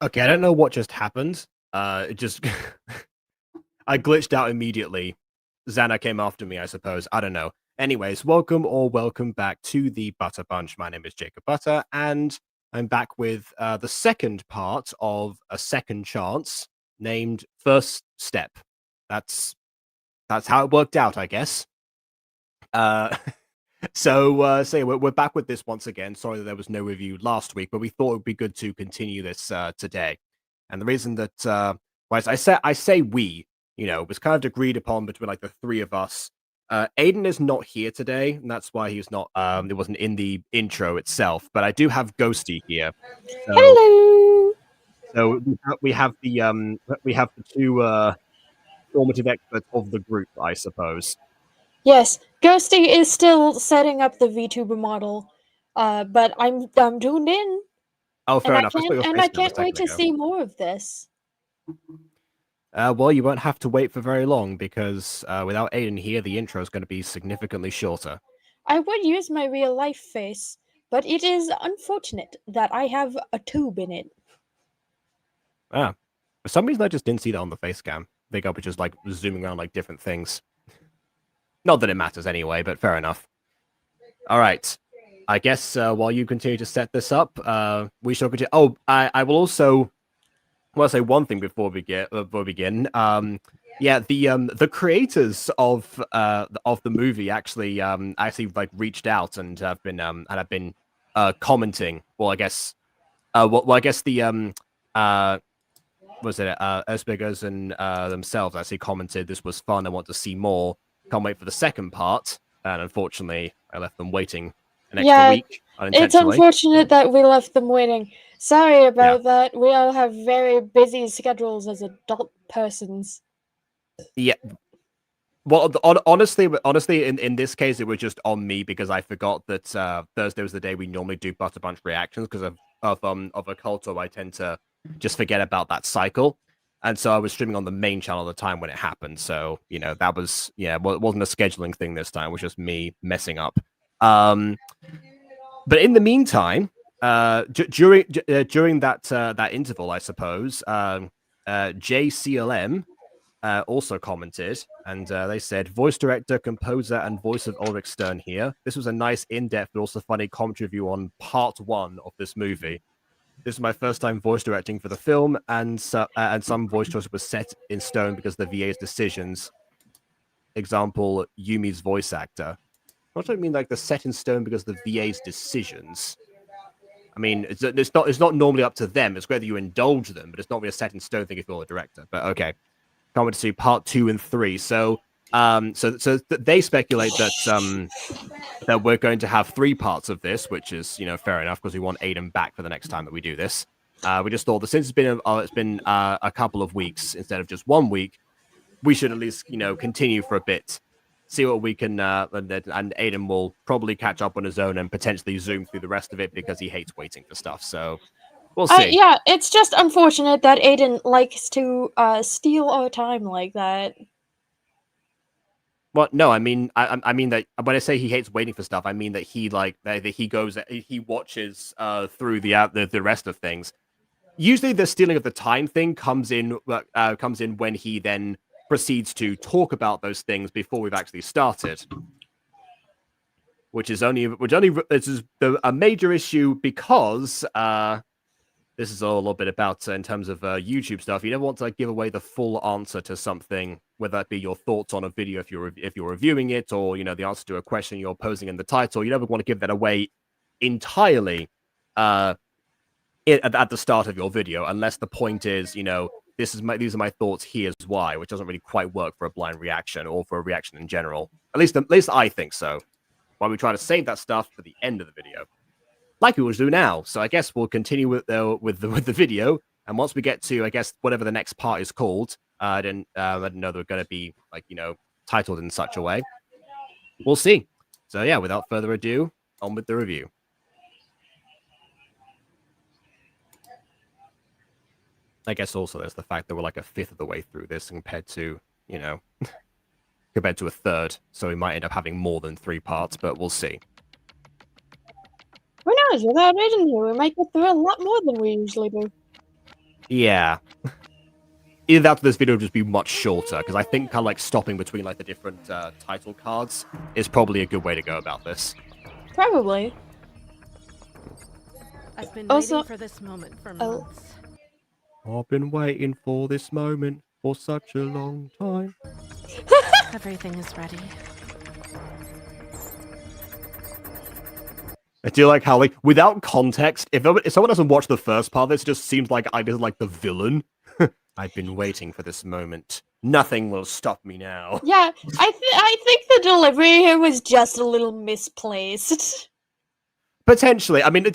Okay, I don't know what just happened. It just I glitched out immediately. Xana came after me, I suppose. I don't know. Anyways, welcome back to the Butter Bunch. My name is Jacob Butter, and I'm back with the second part of a second chance named First Step. That's how it worked out, I guess. Uh, so we're back with this once again. Sorry that there was no review last week, but we thought it would be good to continue this today. And the reason that well, I say we, it was kind of agreed upon between like the three of us. Aiden is not here today, and that's why he's not. It wasn't in the intro itself, but I do have Ghosty here. So Hello. so we have the two formative experts of the group, I suppose. Yes, Ghosty is still setting up the VTuber model, but I'm tuned in, Oh, and fair enough. I saw your face I now a can't wait second to ago. see more of this. Well, you won't have to wait for very long because without Aiden here, the intro is going to be significantly shorter. I would use my real life face, but it is unfortunate that I have a tube in it. Ah, for some reason, I just didn't see that on the face cam. I think I was just like zooming around like different things. Not that it matters anyway, but fair enough. All right. I guess while you continue to set this up, we shall continue. Oh, I will also want to say one thing before we begin. Yeah, the creators of the movie actually like reached out and have been commenting. Well, I guess I guess the was it özberk and themselves actually commented this was fun. I want to see more. Can't wait for the second part. And unfortunately, I left them waiting an extra Yeah, week it's unintentionally. unfortunate that we left them waiting. Sorry Yeah. about that. We all have very busy schedules as adult persons. Yeah. Well, honestly, in this case, it was just on me because I forgot that Thursday was the day we normally do Butter Bunch reactions because of Occulto. I tend to just forget about that cycle, and so I was streaming on the main channel at the time when it happened. So that was well, it wasn't a scheduling thing this time. It was just me messing up. But in the meantime, during that interval, I suppose, JCLM also commented, and they said, voice director, composer, and voice of Ulrich Stern here. This was a nice, in-depth, but also funny commentary review on part one of this movie. This is my first time voice directing for the film, and some voice choices were set in stone because of the VA's decisions. Example, Yumi's voice actor. What do I mean, like the set in stone because of the VA's decisions? I mean, it's not normally up to them. It's whether you indulge them, but it's not really a set in stone thing if you're a director. But okay. Can't wait to see part 2 and 3. So they speculate that we're going to have 3 parts of this, which is fair enough because we want Aiden back for the next time that we do this. We just thought that since it's been a couple of weeks instead of just 1 week, we should at least continue for a bit, see what we can, and Aiden will probably catch up on his own and potentially zoom through the rest of it because he hates waiting for stuff. So we'll see. Yeah, it's just unfortunate that Aiden likes to steal our time like that. Well, no, I mean, I mean that when I say he hates waiting for stuff, I mean that he watches through the rest of things. Usually, the stealing of the time thing comes in when he then proceeds to talk about those things before we've actually started, which is a major issue because this is all a little bit about in terms of YouTube stuff. You never want to give away the full answer to something, whether that be your thoughts on a video if you're reviewing it, or the answer to a question you're posing in the title. You never want to give that away entirely at the start of your video, unless the point is these are my thoughts. Here's why, which doesn't really quite work for a blind reaction or for a reaction in general. At least I think so. Why we try to save that stuff for the end of the video, like we will do now. So I guess we'll continue with the video, and once we get to, I guess, whatever the next part is called, I didn't know they're going to be titled in such a way. We'll see. So yeah, without further ado, on with the review. I guess also there's the fact that we're like a fifth of the way through this compared to compared to a third, so we might end up having more than 3 parts, but we'll see. We're honest, without reading here, we might get through a lot more than we usually do. Yeah. Either that or this video will just be much shorter, because I think kind of like stopping between like the different title cards is probably a good way to go about this. Probably. I've been Also- waiting for this moment for months. I've been waiting for this moment for such a long time. Everything is ready. I do like how, like, without context, if someone doesn't watch the first part, this just seems like I just like the villain. I've been waiting for this moment. Nothing will stop me now. Yeah, I think the delivery here was just a little misplaced. Potentially, I mean,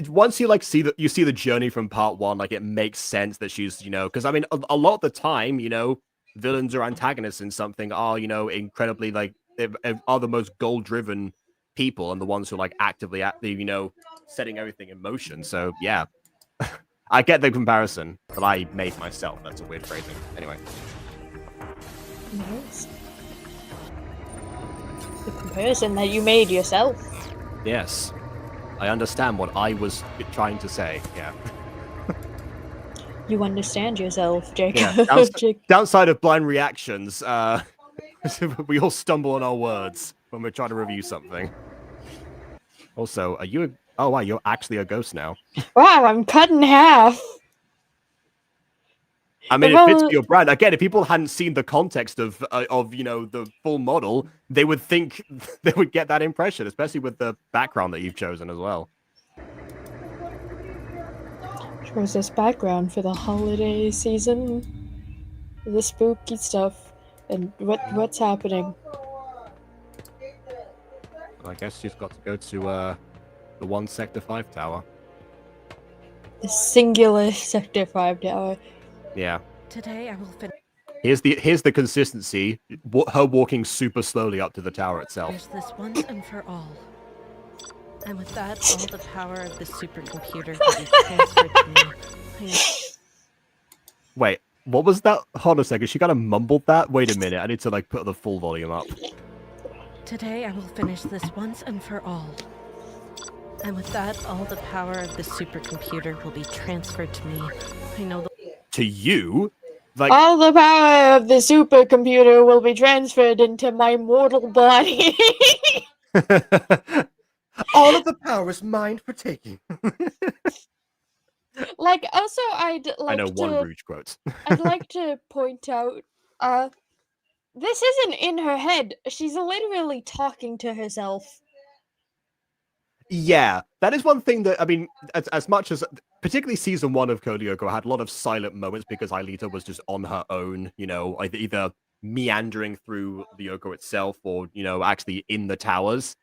once you like see the journey from part one, like it makes sense that she's, because I mean, a lot of the time, villains or antagonists in something are, incredibly like are the most goal-driven people and the ones who are like actively setting everything in motion. So yeah, I get the comparison, but I made myself. That's a weird phrasing. Anyway. Nice. The comparison that you made yourself. Yes. I understand what I was trying to say. Yeah. You understand yourself, Jacob. Yeah. Downside of blind reactions, we all stumble on our words when we're trying to review something. Also, are you oh wow, you're actually a ghost now. Wow, I'm cut in half. I mean, it fits your brand. Again, if people hadn't seen the context of the full model, they would think they would get that impression, especially with the background that you've chosen as well. Shows us background for the holiday season, the spooky stuff, and what's happening. I guess she's got to go to the 1 Sector 5 tower. The singular Sector 5 tower. Yeah. Today I will finish. Here's the consistency. Her walking super slowly up to the tower itself. Finish this once and for all. And with that, all the power of the supercomputer will be transferred to me. Wait, what was that? Hold on a second. She kind of mumbled that. Wait a minute. I need to like put the full volume up. Today I will finish this once and for all. And with that, all the power of the supercomputer will be transferred to me. I know the... To you? Like... All the power of the supercomputer will be transferred into my mortal body. All of the power is mine for taking. Like, also, I'd like I know to... one Rouge quote. I'd like to point out, this isn't in her head. She's literally talking to herself. Yeah, that is one thing that, I mean, as much as, particularly season 1 of Code Lyoko had a lot of silent moments because Aelita was just on her own, either meandering through Lyoko itself or, actually in the towers,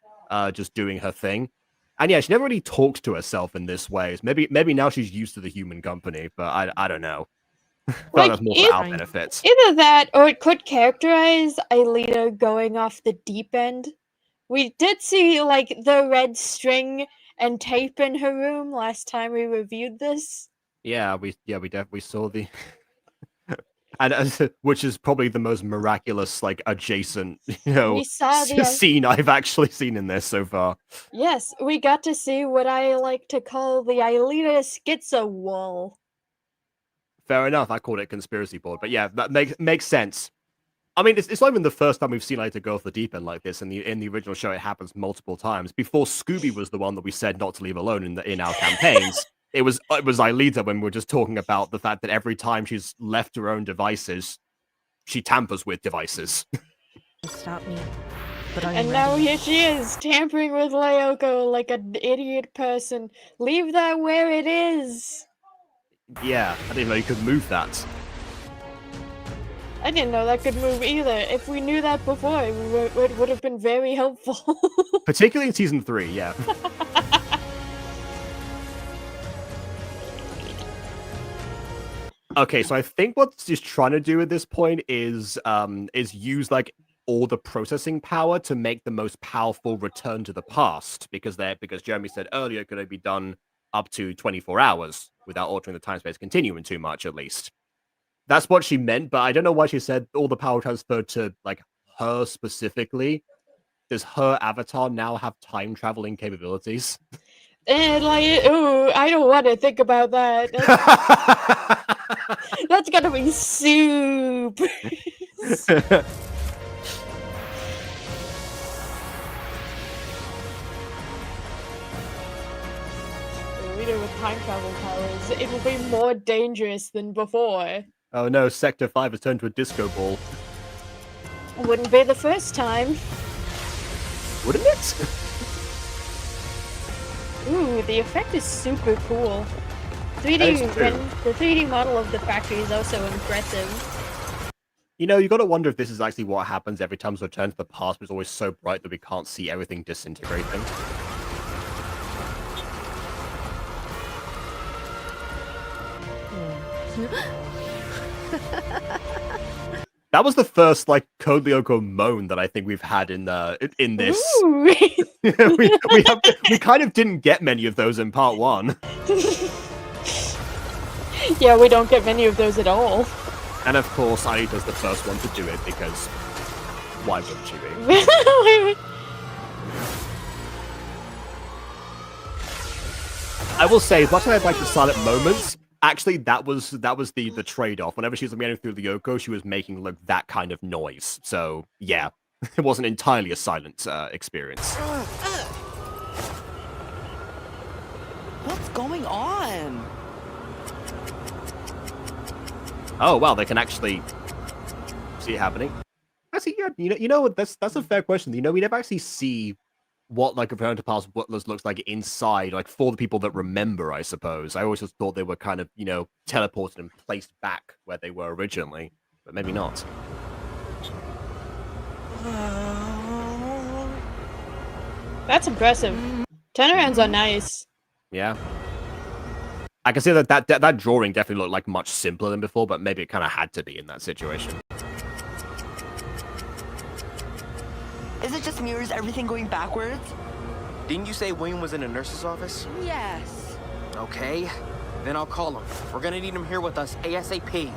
just doing her thing. And yeah, she never really talks to herself in this way. Maybe now she's used to the human company, but I don't know. Like, that's more for our benefits. Either that, or it could characterize Aelita going off the deep end. We did see, like, the red string and tape in her room last time we reviewed this. Yeah, we saw the... and which is probably the most miraculous, like, adjacent, we saw the scene I've actually seen in this so far. Yes, we got to see what I like to call the Aelita schizo wall. Fair enough, I called it conspiracy board, but yeah, that makes sense. I mean, it's not even the first time we've seen Aelita go off the deep end like this. In the original show, it happens multiple times. Before Scooby was the one that we said not to leave alone in our campaigns. It was Aelita when we were just talking about the fact that every time she's left her own devices, she tampers with devices. Stop me. But and now here she is, tampering with Lyoko like an idiot person. Leave that where it is. Yeah, I didn't know you could move that. I didn't know that could move either. If we knew that before, it would have been very helpful. Particularly in season 3, yeah. Okay, so I think what she's trying to do at this point is use like all the processing power to make the most powerful return to the past, because Jeremy said earlier it could only be done up to 24 hours without altering the time-space continuum too much, at least. That's what she meant, but I don't know why she said all the power transferred to, like, her specifically. Does her avatar now have time-traveling capabilities? And like, ooh, I don't want to think about that. That's gonna be super. Leader with time travel powers, it will be more dangerous than before. Oh no, Sector 5 has turned to a disco ball. Wouldn't be the first time. Wouldn't it? Ooh, the effect is super cool. 3D the 3D model of the factory is also impressive. You know, you got to wonder if this is actually what happens every time we return to the past, but it's always so bright that we can't see everything disintegrating. That was the first like Code Lyoko moan that I think we've had in this. we kind of didn't get many of those in part 1. Yeah, we don't get many of those at all. And of course, Aelita's the first one to do it because why wouldn't she be? I will say, as much as I'd like the silent moments, actually that was the trade-off. Whenever she was meandering through Lyoko, she was making like that kind of noise. So yeah, it wasn't entirely a silent experience. What's going on? Oh wow, they can actually see it happening. Actually, yeah, you know that's a fair question. You know, we never actually see what like a Return to Past Butlers looks like inside, like for the people that remember, I suppose. I always just thought they were kind of, you know, teleported and placed back where they were originally, but maybe not. That's impressive. Turnarounds are nice. Yeah. I can see that drawing definitely looked like much simpler than before, but maybe it kind of had to be in that situation. Is it just mirrors everything going backwards? Didn't you say William was in a nurse's office? Yes. Okay, then I'll call him. We're gonna need him here with us ASAP.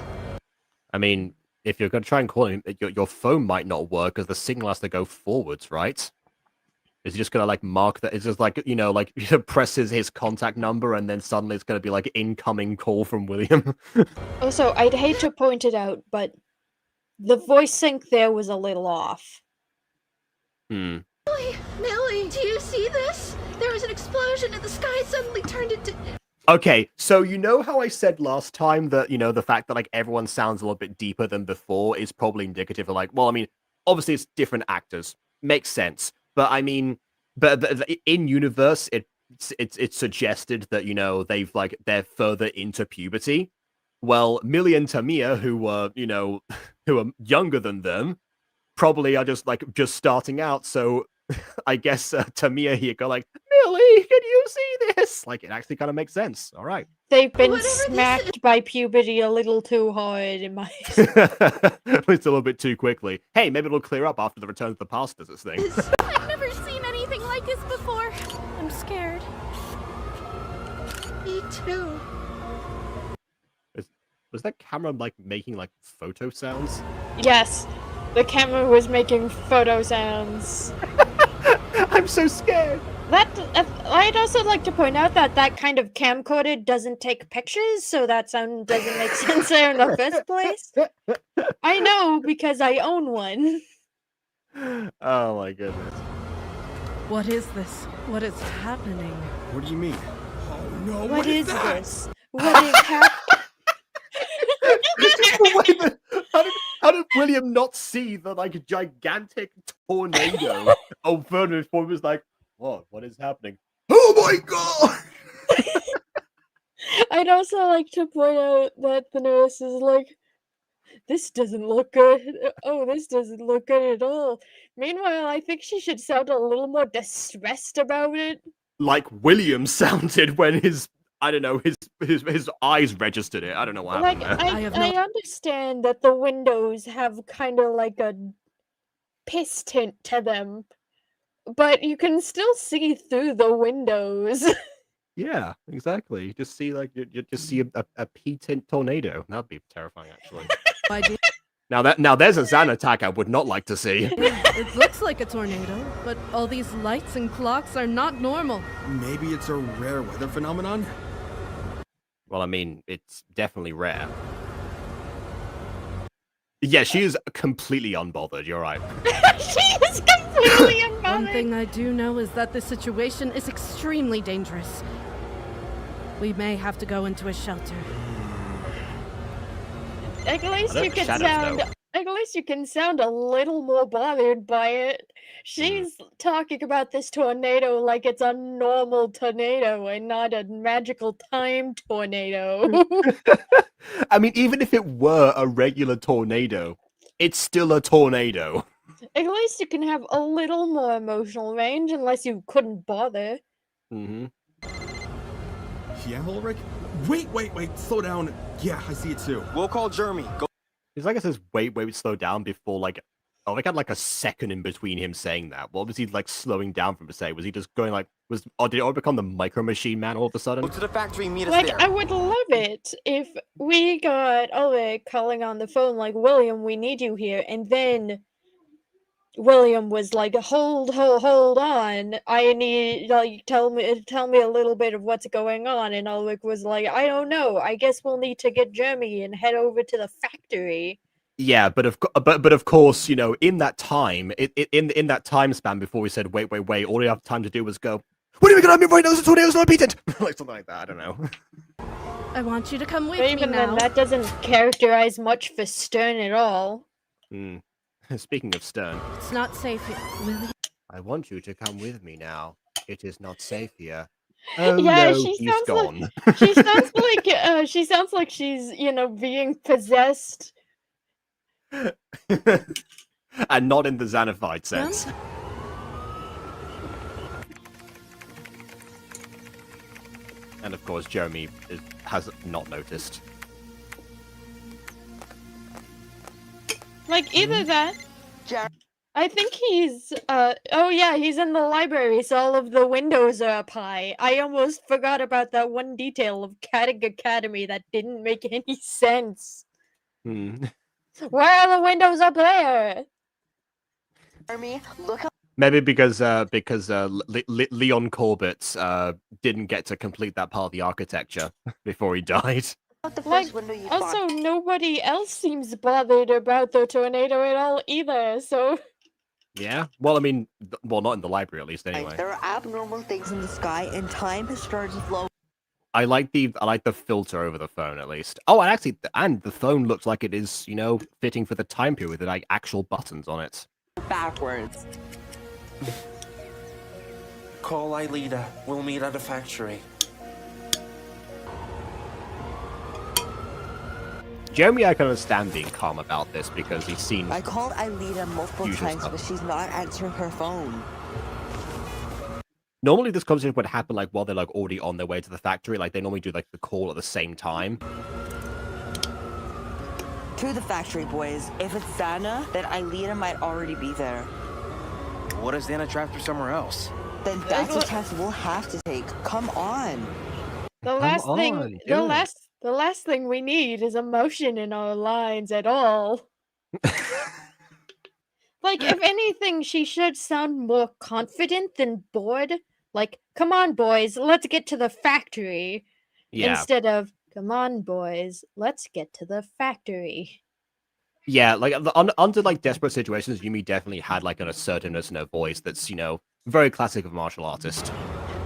I mean, if you're going to try and call him, your phone might not work because the signal has to go forwards, right? Is he just going to, like, mark that? It's just like, you know, like, presses his contact number and then suddenly it's going to be, like, incoming call from William. Also, I'd hate to point it out, but the voice sync there was a little off. Hmm. Millie, do you see this? There was an explosion and the sky suddenly turned into... Okay, so you know how I said last time that, you know, the fact that, like, everyone sounds a little bit deeper than before is probably indicative of, like, well, I mean, obviously it's different actors. Makes sense. But, I mean, but in universe, it's suggested that, you know, they're further into puberty. Well, Millie and Tamiya, who were, you know, who are younger than them, probably are just starting out, so I guess Tamiya here go like, Millie, can you see this? Like, it actually kind of makes sense. All right. They've been Whatever this smacked by puberty a little too hard in my... It's a little bit too quickly. Hey, maybe it'll clear up after the Return to the Past does its thing. I've never seen anything like this before. I'm scared. Me too. Was that camera, like, making, like, photo sounds? Yes, the camera was making photo sounds. I'm so scared. I'd also like to point out that that kind of camcorder doesn't take pictures, so that sound doesn't make sense there in the first place. I know, because I own one. Oh my goodness. What is this? What is happening? What do you mean? Oh no, What is this? What is happening? How did William not see the, like, gigantic tornado? Oh, Vernon was like, what is happening? Oh my god! I'd also like to point out that the nurse is like, this doesn't look good. Oh, this doesn't look good at all. Meanwhile, I think she should sound a little more distressed about it. Like William sounded when his eyes registered it. I don't know what Like, happened there. I understand that the windows have kind of like a piss tint to them, but you can still see through the windows. Yeah, exactly. You just see, like, you just see a pea tint tornado. That'd be terrifying, actually. Idea. Now there's a Zan attack I would not like to see. It looks like a tornado, but all these lights and clocks are not normal. Maybe it's a rare weather phenomenon? Well, I mean, it's definitely rare. Yeah, she is completely unbothered, you're right. She is completely unbothered. One thing I do know is that this situation is extremely dangerous. We may have to go into a shelter. At least I you don't can shadow sound. know. At least you can sound a little more bothered by it. She's talking about this tornado like it's a normal tornado and not a magical time tornado. I mean, even if it were a regular tornado, it's still a tornado. At least you can have a little more emotional range, unless you couldn't bother. Mm-hmm. Yeah, Ulrich? Wait, slow down. Yeah, I see it too. We'll call Jeremy. Go. It's like it says, wait, slow down before, like, oh, I got like a second in between him saying that. What was he, like, slowing down from to say? Was he just going, like, did it all become the Micro Machine Man all of a sudden? Go to the factory and meet us Like, there. I would love it if we got Ulrich calling on the phone like, William, we need you here, and then William was like, hold on, I need, like, tell me a little bit of what's going on, and Ulrich was like, I don't know, I guess we'll need to get Jeremy and head over to the factory. Yeah, but of course, you know, in that time, in that time span before we said wait, all we have time to do was go, what are we gonna have me right now? The tornado's not repeated, like something like that. I don't know. I want you to come with But me even now. then, that doesn't characterize much for Stern at all. Speaking of Stern, It's not safe here. Willie? I want you to come with me now. It is not safe here. Oh Yeah, no, she he's sounds gone. she sounds like she's, you know, being possessed. And not in the Xanathite sense. And of course, Jeremy has not noticed. Like, either that, Jer- I think he's, oh yeah, he's in the library, so all of the windows are up high. I almost forgot about that one detail of Caddick Academy that didn't make any sense. Why are the windows up there? Jeremy, look up Maybe because Leon Corbett didn't get to complete that part of the architecture before he died. the Like, first window you Also, find. nobody else seems bothered about the tornado at all either, so... Yeah. Well, I mean, well, not in the library at least. Anyway, There are abnormal things in the sky, and time has started to flow I like the filter over the phone at least. Oh, and actually, and the phone looks like it is, you know, fitting for the time period with like actual buttons on it. backwards. Call Aelita. We'll meet at a factory. Jeremy, I can understand being calm about this because he's seen. I called Aelita multiple Usual times, stuff. but she's not answering her phone. Normally, this conversation would happen like while they're like already on their way to the factory. Like they normally do like the call at the same time. To the factory, boys. If it's Xana, then Aelita might already be there. What if Xana trapped her somewhere else? Then that's a chance we'll have to take. Come on. The last on, thing, do it. the last thing we need is emotion in our lines at all. Like, if anything, she should sound more confident than bored. Like, come on, boys, let's get to the factory. Yeah, Instead of, come on, boys, let's get to the factory. yeah. Like under like desperate situations, Yumi definitely had like an assertiveness in her voice that's, you know, very classic of a martial artist.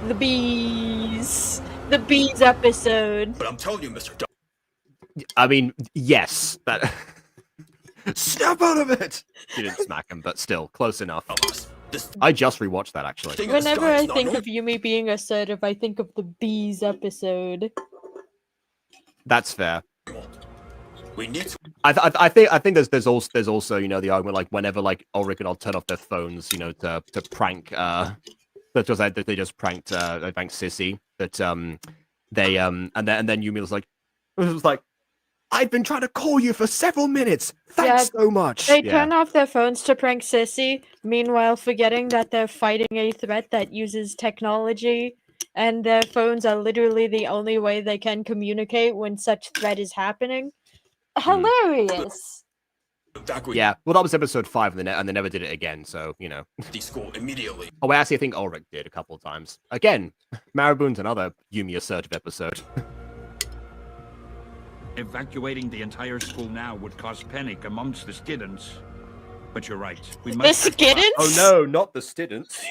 The bees. The bees episode. But I'm telling you, Mr. I mean, yes, that. Snap out of it! She didn't smack him, but still, close enough. This I just rewatched that, actually. thing in the Whenever sky I is not think normal. of Yumi being assertive, I think of the bees episode. That's fair. We need to. I think there's also you know the argument like whenever like Ulrich and I'll turn off their phones, you know, to prank that just like they just pranked Sissy that they and then Yumi was like I've been trying to call you for several minutes. Thanks so much. They Yeah. turn off their phones to prank Sissy, meanwhile forgetting that they're fighting a threat that uses technology, and their phones are literally the only way they can communicate when such threat is happening. Hilarious! Evacuate Yeah, well, that was episode 5, and they never did it again, so, you know. the school immediately. Oh, actually, I think Ulrich did a couple of times. Again, Marabun's another Yumi assertive episode. Evacuating the entire school now would cause panic amongst the students. But you're right. We The must act fast. skiddens? Oh no, not the students.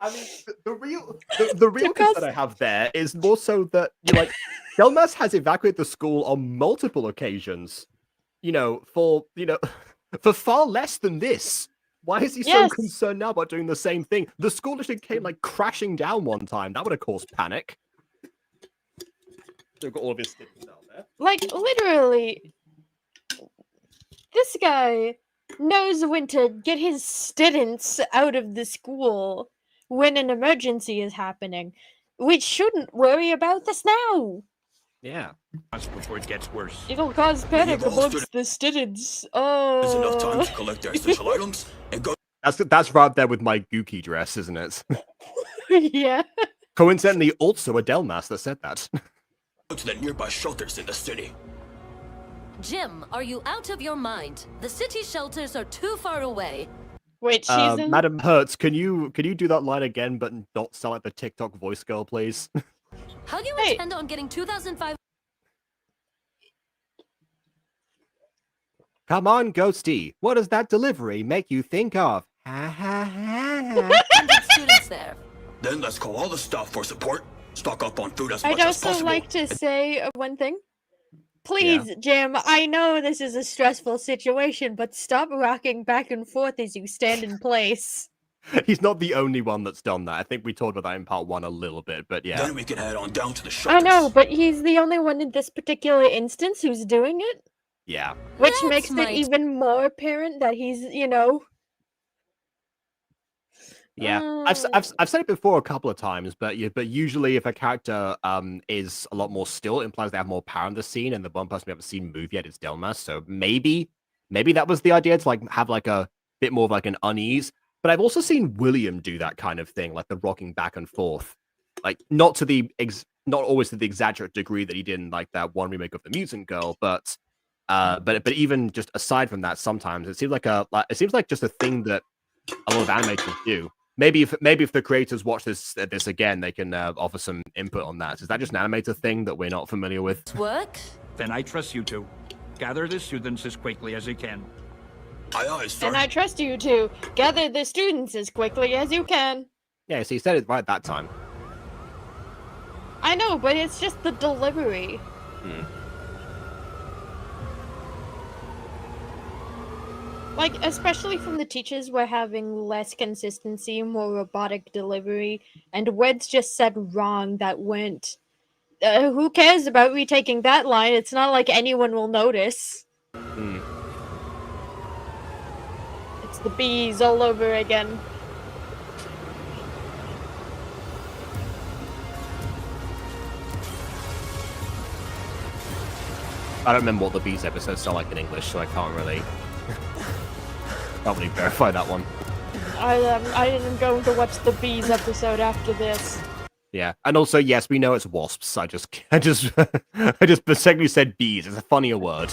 I mean, the real concern I have there is more so that Delmas has evacuated the school on multiple occasions. For far less than this. Why is he so concerned now about doing the same thing? The school literally came crashing down one time. That would have caused panic. They've got all of his students out there. Literally, this guy knows when to get his students out of the school when an emergency is happening. We shouldn't worry about this now. Yeah. Before it gets worse. It'll cause panic amongst the students. There's enough time Oh. to collect their essential items and go That's right there with my Gookie dress, isn't it? Yeah. Coincidentally, also a Delmas that said that. to the nearby shelters in the city. Jim, are you out of your mind? The city shelters are too far away. Wait, she's in... Madam Hertz, can you do that line again, but not sound like the TikTok voice girl, please? How do you intend on getting 2,500 Come on, Ghosty. What does that delivery make you think of? Ha ha ha. students there? Then let's call all the staff for support. Stock up on food as I'd much as also possible. like to say one thing. Please, Jim, I know this is a stressful situation, but stop rocking back and forth as you stand in place. He's not the only one that's done that. I think we talked about that in part 1 a little bit, but yeah. Then we can head on down to the shelters. I know, but he's the only one in this particular instance who's doing it. Yeah. Which That's makes it my- even more apparent that he's, Yeah, I've said it before a couple of times, but usually if a character is a lot more still, it implies they have more power in the scene, and the one person we haven't seen move yet is Delmas. So maybe that was the idea to have a bit more of an unease. But I've also seen William do that kind of thing, like the rocking back and forth, not always to the exaggerated degree that he did in that one remake of the Mutant Girl, but even just aside from that, sometimes it seems like just a thing that a lot of animators do. Maybe if the creators watch this again, they can offer some input on that. Is that just an animator thing that we're not familiar with? Work? Then I trust you two. Gather the students as quickly as you can. Aye, aye, sir. And I trust you to gather the students as quickly as you can. Yeah, so you said it right that time. I know, but it's just the delivery. Especially from the teachers, we're having less consistency, more robotic delivery, and words just said wrong that went. Who cares about retaking that line? It's not like anyone will notice. It's the bees all over again. I don't remember what the bees episodes sound like in English, so I can't really verify that one. I am going to watch the bees episode after this. Yeah, and also yes, we know it's wasps. I just specifically said bees. It's a funnier word.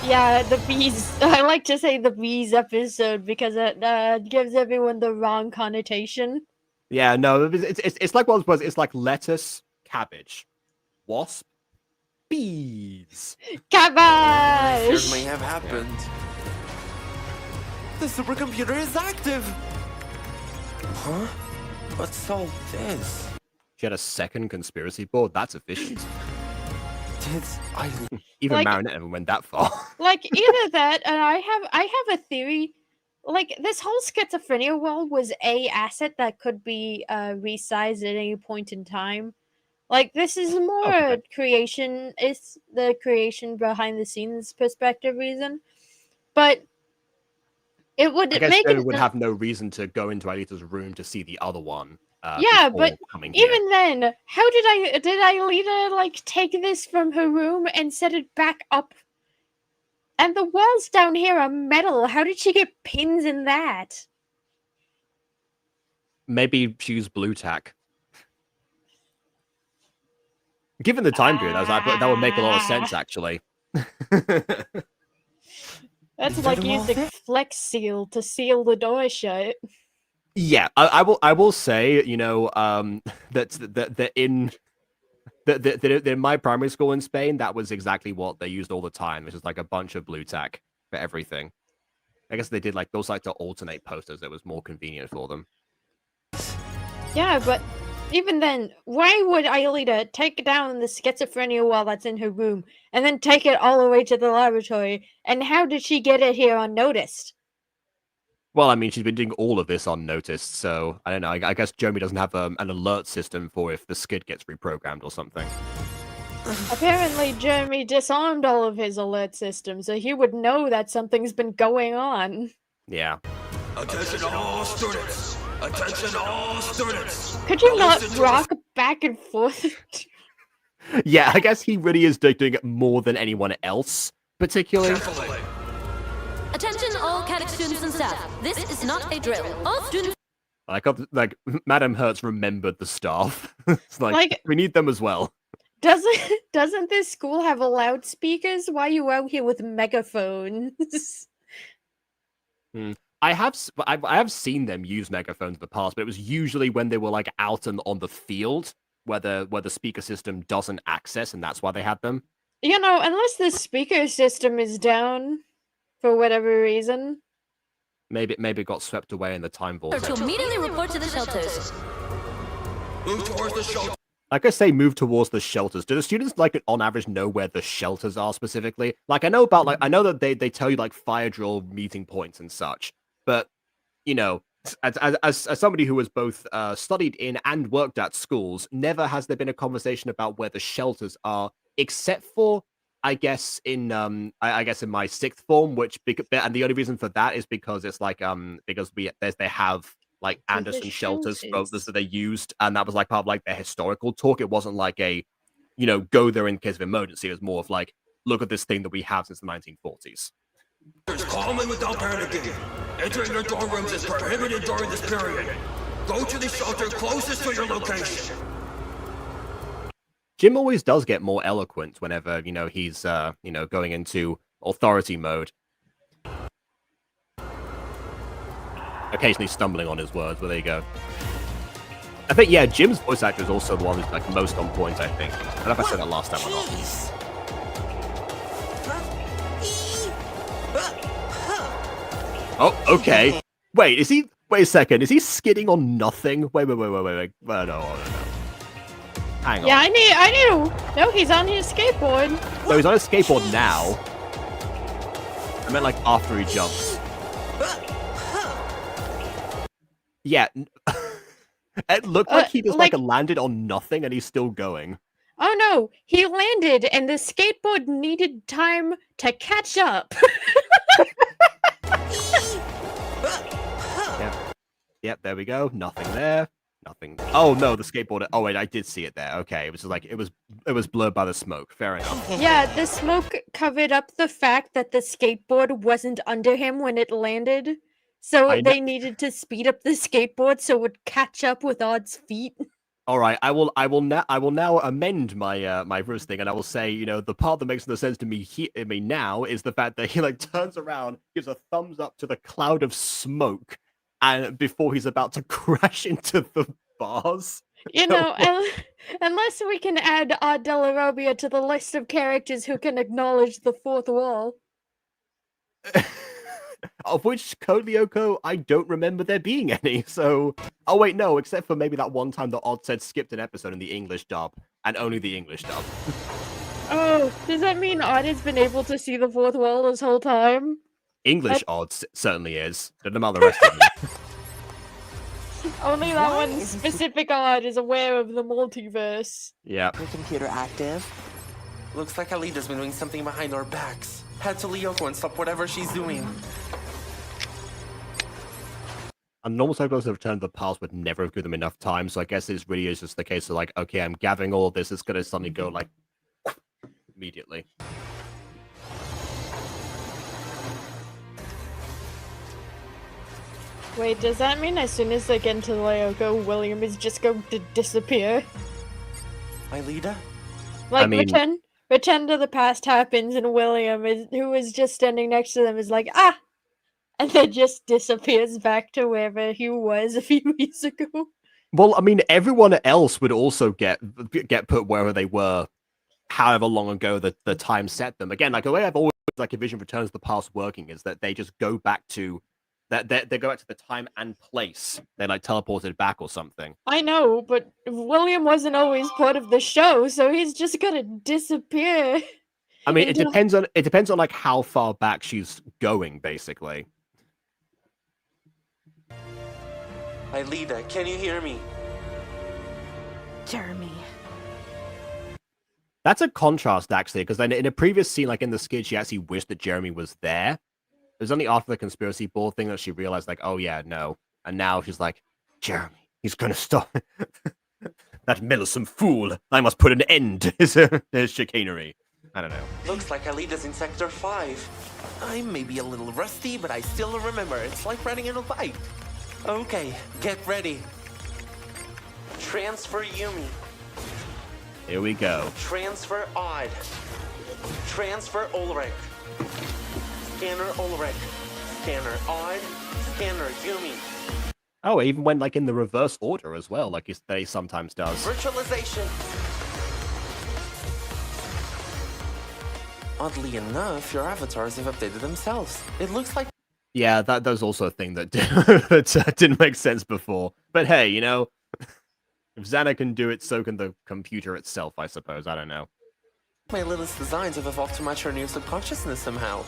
Yeah, the bees. I like to say the bees episode because it gives everyone the wrong connotation. Yeah, no, it's like what I was. It's like lettuce, cabbage, wasp, bees. Cabbage! Fears may have happened. The supercomputer is active! Huh? What's all this? She had a second conspiracy board. That's efficient. Even Like- Marinette never went that far. Either that, and I have a theory. This whole schizophrenia world was a asset that could be resized at any point in time. This is more Okay. creation. It's the creation behind the scenes perspective reason, but it would I guess make they it would have no reason to go into Aelita's room to see the other one. Yeah, before but coming here. even then, how did Aelita take this from her room and set it back up? And the walls down here are metal. How did she get pins in that? Maybe she used blue tack. Given the time period, I was like, that would make a lot of sense, actually. That's like using Flex Seal to seal the door shut. Yeah, I will say, you know, that in my primary school in Spain, that was exactly what they used all the time, which is like a bunch of blue tack for everything. I guess they did like those like to alternate posters that was more convenient for them. Yeah, but even then, why would Aelita take down the schizophrenia wall that's in her room and then take it all the way to the laboratory? And how did she get it here unnoticed? Well, I mean, she's been doing all of this unnoticed, so I don't know. I guess Jeremy doesn't have an alert system for if the skid gets reprogrammed or something. Apparently, Jeremy disarmed all of his alert systems, so he would know that something's been going on. Yeah. Attention all students! Attention all students! Could you not rock back and forth? Yeah, I guess he really is doing it more than anyone else, particularly. Attention all Caddick students and staff. This is not a drill. All students... Like Madam Hertz remembered the staff. It's like, we need them as well. Doesn't this school have loudspeakers? Why are you out here with megaphones? I have seen them use megaphones in the past, but it was usually when they were like out and on the field where the speaker system doesn't access, and that's why they had them. You know, unless the speaker system is down for whatever reason. Maybe it got swept away in the time vortex. To immediately report to the shelters. Move towards the shelter. Like I say, move towards the shelters. Do the students, like, on average, know where the shelters are specifically? Like, I know that they tell you, like, fire drill meeting points and such. But, you know, as somebody who has both studied in and worked at schools, never has there been a conversation about where the shelters are, except for, I guess, in I guess in my sixth form, and the only reason for that is because it's like because they have like Anderson shelters that they used, and that was like part of like their historical talk. It wasn't like a, you know, go there in case of emergency. It was more of like, look at this thing that we have since the 1940s. Calmly without panicking. Entering your dorm rooms is prohibited during this period. Go to the shelter closest to your location. Jim always does get more eloquent whenever, you know, he's you know, going into authority mode. Occasionally stumbling on his words, but there you go. I think, yeah, Jim's voice actor is also the one who's like most on point, I think. I don't know if I said that last time or not. Oh, okay. Wait a second, is he skidding on nothing? Wait. No. Hang on. Yeah, I need to... No, he's on his skateboard. No, he's on his skateboard now. I meant like after he jumps. Yeah. It looked like he just like landed on nothing and he's still going. Oh no, he landed and the skateboard needed time to catch up. Yep, there we go. Nothing there. Nothing. Oh no, the skateboard. Oh wait, I did see it there. Okay, it was just like it was blurred by the smoke. Fair enough. Yeah, the smoke covered up the fact that the skateboard wasn't under him when it landed. So they needed to speed up the skateboard so it would catch up with Odd's feet. All right, I will now amend my my first thing, and I will say, you know, the part that makes no sense to me now is the fact that he like turns around, gives a thumbs up to the cloud of smoke, and before he's about to crash into the bars. You know, unless we can add Odd Delarobia to the list of characters who can acknowledge the fourth wall. Of which, Code Lyoko, I don't remember there being any, so... Oh wait, no, except for maybe that one time that Odd said skipped an episode in the English dub, and only the English dub. Oh, does that mean Odd has been able to see the fourth wall this whole time? English Odd certainly is, but none of the rest of them. Only that one specific Odd is aware of the multiverse. Yeah. Your computer active? Looks like Aelita's been doing something behind our backs. Head to Lyoko and stop whatever she's doing. And normal cycles of Return to the Past would never have given them enough time, so I guess it really is just the case of like, okay, I'm gathering all of this, it's gonna suddenly go like immediately. Wait, does that mean as soon as they get into Lyoko, William is just going to disappear? Aelita? Like, mean- Return to the Past happens, and William, who was just standing next to them, is like, and then just disappears back to wherever he was a few weeks ago. Well, I mean, everyone else would also get put wherever they were, however long ago the time set them. Again, like the way I've always like envisioned Returns to the Past working is that they just go back to they go back to the time and place. They like teleported back or something. I know, but William wasn't always part of the show, so he's just gonna disappear. I mean, it depends on like how far back she's going, basically. Aelita, can you hear me? Jeremy. That's a contrast, actually, because then in a previous scene, like in the skid, she actually wished that Jeremy was there. It was only after the conspiracy board thing that she realized, like, oh yeah, no. And now she's like, Jeremy, he's gonna stop. That meddlesome fool. I must put an end to his chicanery. I don't know. Looks like Aelita's in Sector 5. I may be a little rusty, but I still remember. It's like riding in a bike. Okay, get ready. Transfer Yumi. Here we go. Transfer Odd. Transfer Ulrich. Scanner Ulrich. Scanner Odd. Scanner Yumi. Oh, it even went like in the reverse order as well, like they sometimes does. Virtualization. Oddly enough, your avatars have updated themselves. It looks like... Yeah, that was also a thing that didn't make sense before. But hey, you know, if Xana can do it, so can the computer itself, I suppose. I don't know. My littlest designs have evolved to match her new subconsciousness somehow.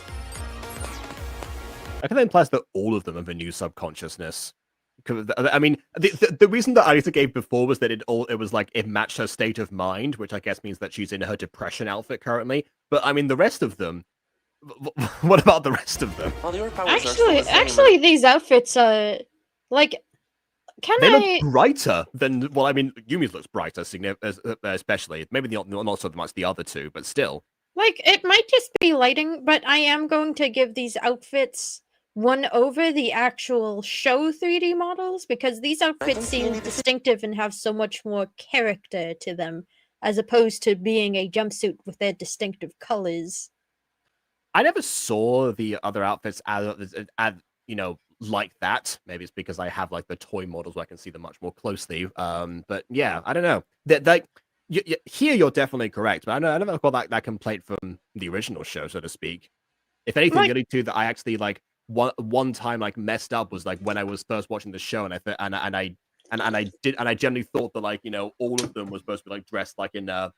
I think that implies that all of them have a new subconsciousness. I mean, the reason that Aelita gave before was that it was like it matched her state of mind, which I guess means that she's in her depression outfit currently. But I mean, the rest of them. What about the rest of them? Actually, these outfits are like. They look brighter than. Well, I mean, Yumi's looks brighter, especially. Maybe not so much the other two, but still. Like, it might just be lighting, but I am going to give these outfits one over the actual show 3D models, because these outfits seem distinctive and have so much more character to them, as opposed to being a jumpsuit with their distinctive colors. I never saw the other outfits as you know, like that. Maybe it's because I have like the toy models where I can see them much more closely. But yeah, I don't know. Here you're definitely correct, but I never got that complaint from the original show, so to speak. If anything, the only two that I actually like one time like messed up was like when I was first watching the show, and I generally thought that, like, you know, all of them were supposed to be like dressed like in a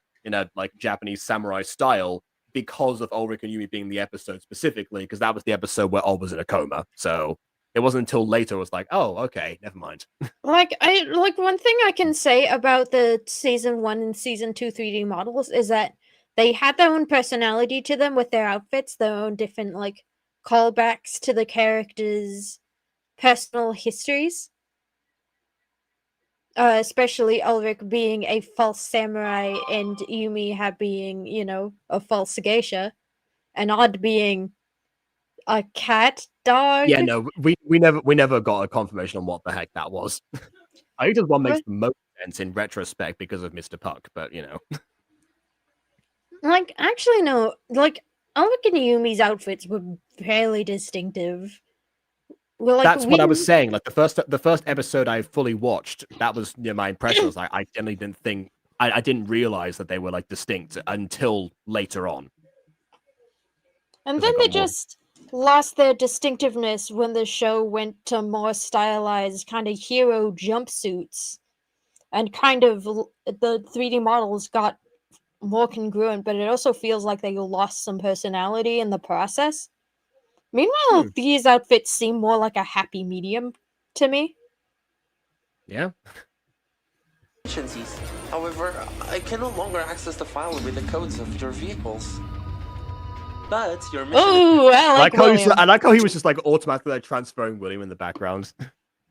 like Japanese samurai style, because of Ulrich and Yumi being the episode specifically, because that was the episode where Ol was in a coma. So it wasn't until later I was like, oh, okay, never mind. One thing I can say about the season 1 and season 2 3D models is that they had their own personality to them with their outfits, their own different like callbacks to the characters' personal histories. Especially Ulrich being a false samurai and Yumi being, you know, a false geisha, and Odd being a cat dog. Yeah, no, we never got a confirmation on what the heck that was. I think this one makes the most sense in retrospect because of Mr. Puck, but you know. Like, actually, no. Like, Ulrich and Yumi's outfits were fairly distinctive. Well, like, that's what I was saying. Like the first episode I fully watched, that was, you know, my impression was like I generally didn't think I didn't realize that they were like distinct until later on. And then they just lost their distinctiveness when the show went to more stylized kind of hero jumpsuits, and kind of the 3D models got more congruent, but it also feels like they lost some personality in the process. Meanwhile, these outfits seem more like a happy medium to me. Yeah. However, I can no longer access the file with the codes of your vehicles. But your mission. Oh, I like how he was just like automatically like transferring William in the background.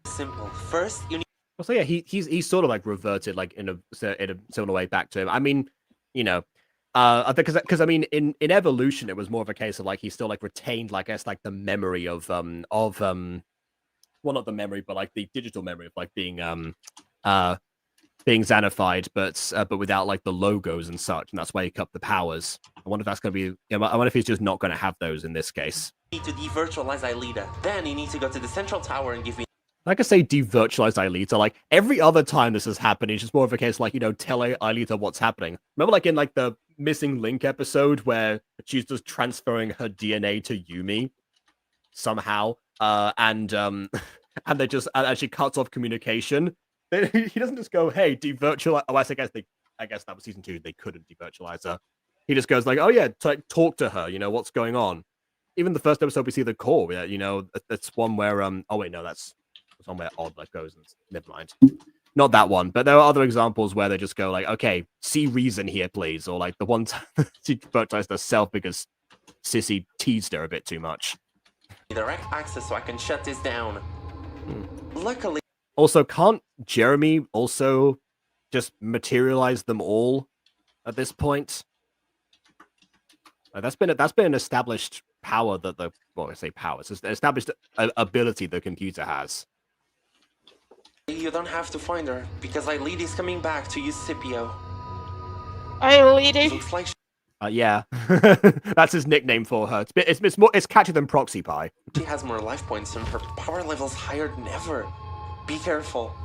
Simple. First, you need. So yeah, he's sort of like reverted like in a similar way back to him. I mean, you know. Because I mean, in Evolution, it was more of a case of like he still like retained, like, I guess, like the memory of well, not the memory, but like the digital memory of like being being Xanified, but without like the logos and such, and that's why he cut the powers. I wonder if that's going to be. I wonder if he's just not going to have those in this case. You need to devirtualize Aelita. Then you need to go to the central tower and give me. Like I say, devirtualized Aelita. Like every other time this has happened, it's just more of a case like telling Aelita what's happening. Remember, like in like the Missing Link episode where she's just transferring her DNA to Yumi somehow, and they just and she cuts off communication. He doesn't just go, "Hey, devirtualize." Oh, I guess that was season 2. They couldn't devirtualize her. He just goes like, "Oh yeah, talk to her. What's going on." Even the first episode, we see the core. Yeah, that's one where oh wait, no, that's one where Odd like goes and never mind. Not that one, but there are other examples where they just go like, "Okay, see reason here, please," or like the one time she devirtualized herself because Sissy teased her a bit too much. Direct access so I can shut this down. Luckily. Also, can't Jeremy also just materialize them all at this point? That's been an established power that I say power. It's an established ability the computer has. You don't have to find her because Aelita is coming back to use Scipio. Aelita. Looks like. Yeah, that's his nickname for her. It's catchier than Proxy Pie. She has more life points and her power level's higher than ever. Be careful.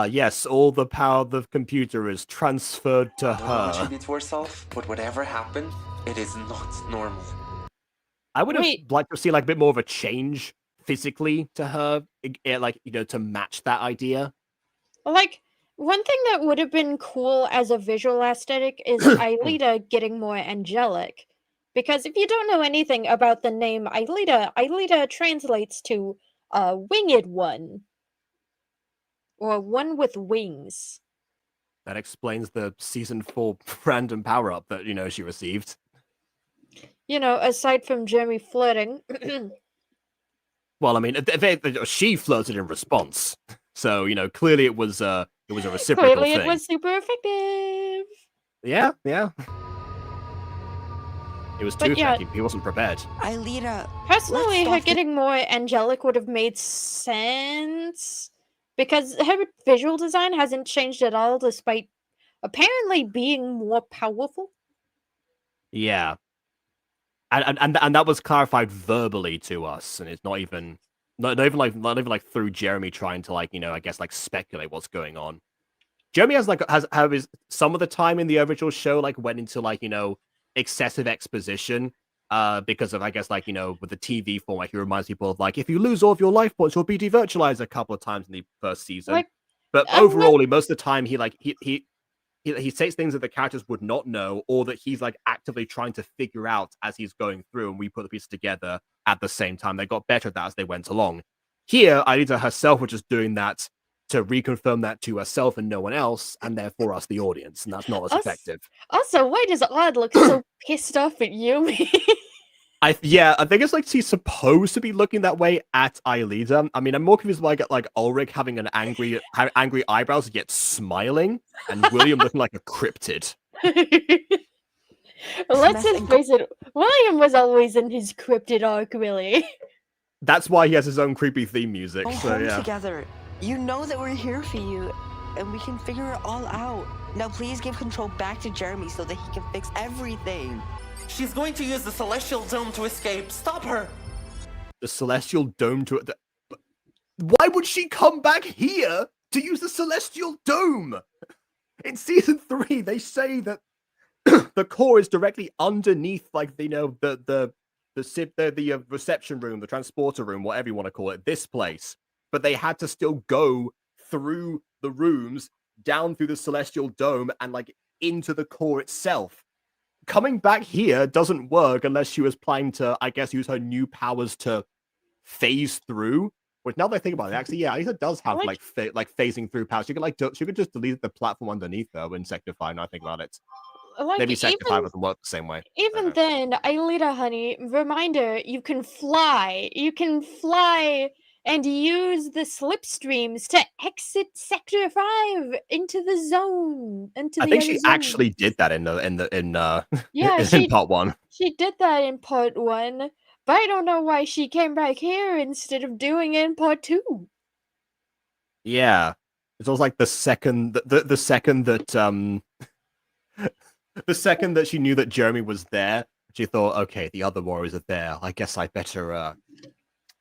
Yes, all the power of the computer is transferred to I don't know what she her. did to herself, but whatever happened, it is not normal. I would have liked to see like a bit more of a change physically to her, like to match that idea. Like, one thing that would have been cool as a visual aesthetic is Aelita getting more angelic. Because if you don't know anything about the name Aelita, Aelita translates to winged one. Or one with wings. That explains the season 4 random power up that she received. Aside from Jeremy flirting. Well, I mean, she flirted in response, so clearly it was a reciprocal Clearly thing. It was super effective. Yeah. It was too effective. He wasn't prepared. Aelita. Personally, her getting more angelic would have made sense. Because her visual design hasn't changed at all, despite apparently being more powerful. Yeah, and that was clarified verbally to us, and it's not even like through Jeremy trying to I guess speculate what's going on. Jeremy has some of the time in the original show went into excessive exposition. Because of, I guess, with the TV format, he reminds people of, if you lose all of your life points, you'll be devirtualized a couple of times in the first season. But overall, most of the time, he says things that the characters would not know, or that he's, actively trying to figure out as he's going through, and we put the pieces together at the same time. They got better at that as they went along. Here, Aelita herself was just doing that to reconfirm that to herself and no one else, and therefore us, the audience, and that's not as effective. Also, why does Odd look so pissed off at Yumi? I think it's he's supposed to be looking that way at Aelita. I mean, I'm more confused by Ulrich having an angry eyebrows yet smiling, and William looking like a cryptid. Let's just face it, William was always in his cryptid arc, really. That's why he has his own creepy theme music. Go So home yeah. together. You know that we're here for you, and we can figure it all out. Now please give control back to Jeremy so that he can fix everything. She's going to use the Celestial Dome to escape. Stop her! The Celestial Dome to... Why would she come back here to use the Celestial Dome? In season 3, they say that the core is directly underneath, the reception room, the transporter room, whatever you want to call it, this place. But they had to still go through the rooms, down through the Celestial Dome, and into the core itself. Coming back here doesn't work unless she was planning to, I guess, use her new powers to phase through. Which now that I think about it, actually, yeah, Aelita does have phasing through powers. She could just delete the platform underneath her when Sector 5. Now I think about it. Maybe Sector 5 doesn't work the same way. Even then, Aelita, honey, reminder, you can fly. You can fly and use the slipstreams to exit Sector 5 into the zone. I think she actually did that in part 1. She did that in part 1, but I don't know why she came back here instead of doing it in part 2. Yeah. It's almost like the second the second that the second that she knew that Jeremy was there, she thought, okay, the other warriors are there. I guess I better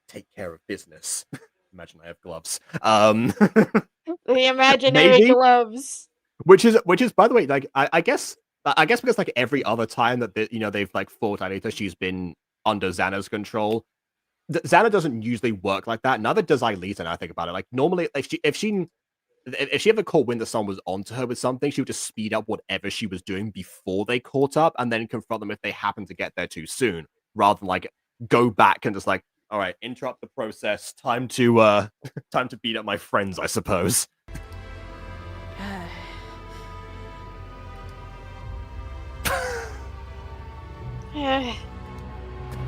take care of business. Imagine I have gloves. The imaginary Maybe. gloves. Which is by the way, like I guess because like every other time that they've like fought Aelita, she's been under Xana's control. Xana doesn't usually work like that. Neither does Aelita. Now I think about it, like normally if she ever caught wind that someone was onto her with something, she would just speed up whatever she was doing before they caught up, and then confront them if they happen to get there too soon, rather than like go back and just like, all right, interrupt the process. Time to beat up my friends, I suppose.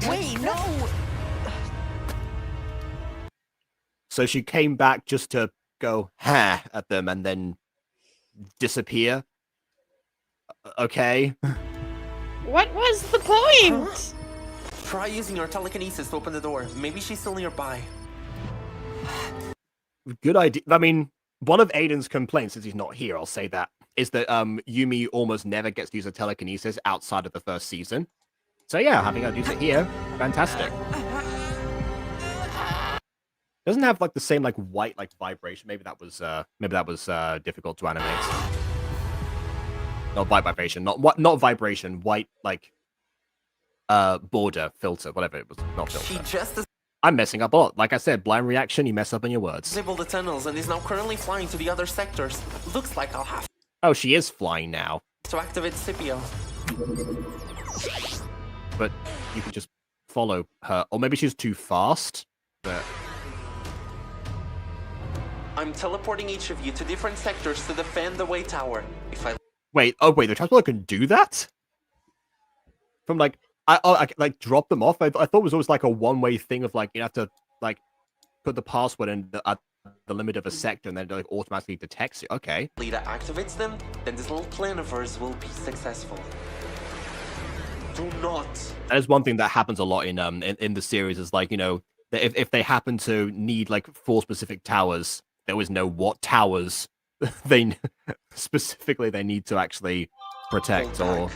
Wait, no! So she came back just to go ha at them and then disappear. Okay. What was the point? Huh? Try using your telekinesis to open the door. Maybe she's still nearby. Good idea. I mean, one of Aiden's complaints, since he's not here, I'll say that, is that Yumi almost never gets to use a telekinesis outside of the first season. So yeah, having her use it here, fantastic. Doesn't have like the same like white like vibration. Maybe that was difficult to animate. Not white vibration, not vibration. White like border filter, whatever it was. Not filter. I'm messing up a lot. Like I said, blind reaction. You mess up in your words. Disabled the tunnels and is now currently flying to the other sectors. Looks like I'll have. Oh, she is flying now. To activate Scipio. But you can just follow her, or maybe she's too fast. But I'm teleporting each of you to different sectors to defend the way tower. If I wait, the transporter can do that? From like, I like drop them off. I thought it was always like a one-way thing of like you have to like put the password in at the limit of a sector, and then it like automatically detects it. Okay. Aelita activates them, then this little plan of hers will be successful. Do not. That is one thing that happens a lot in the series. Is like if they happen to need like 4 specific towers, they always know what towers they specifically they need to actually protect or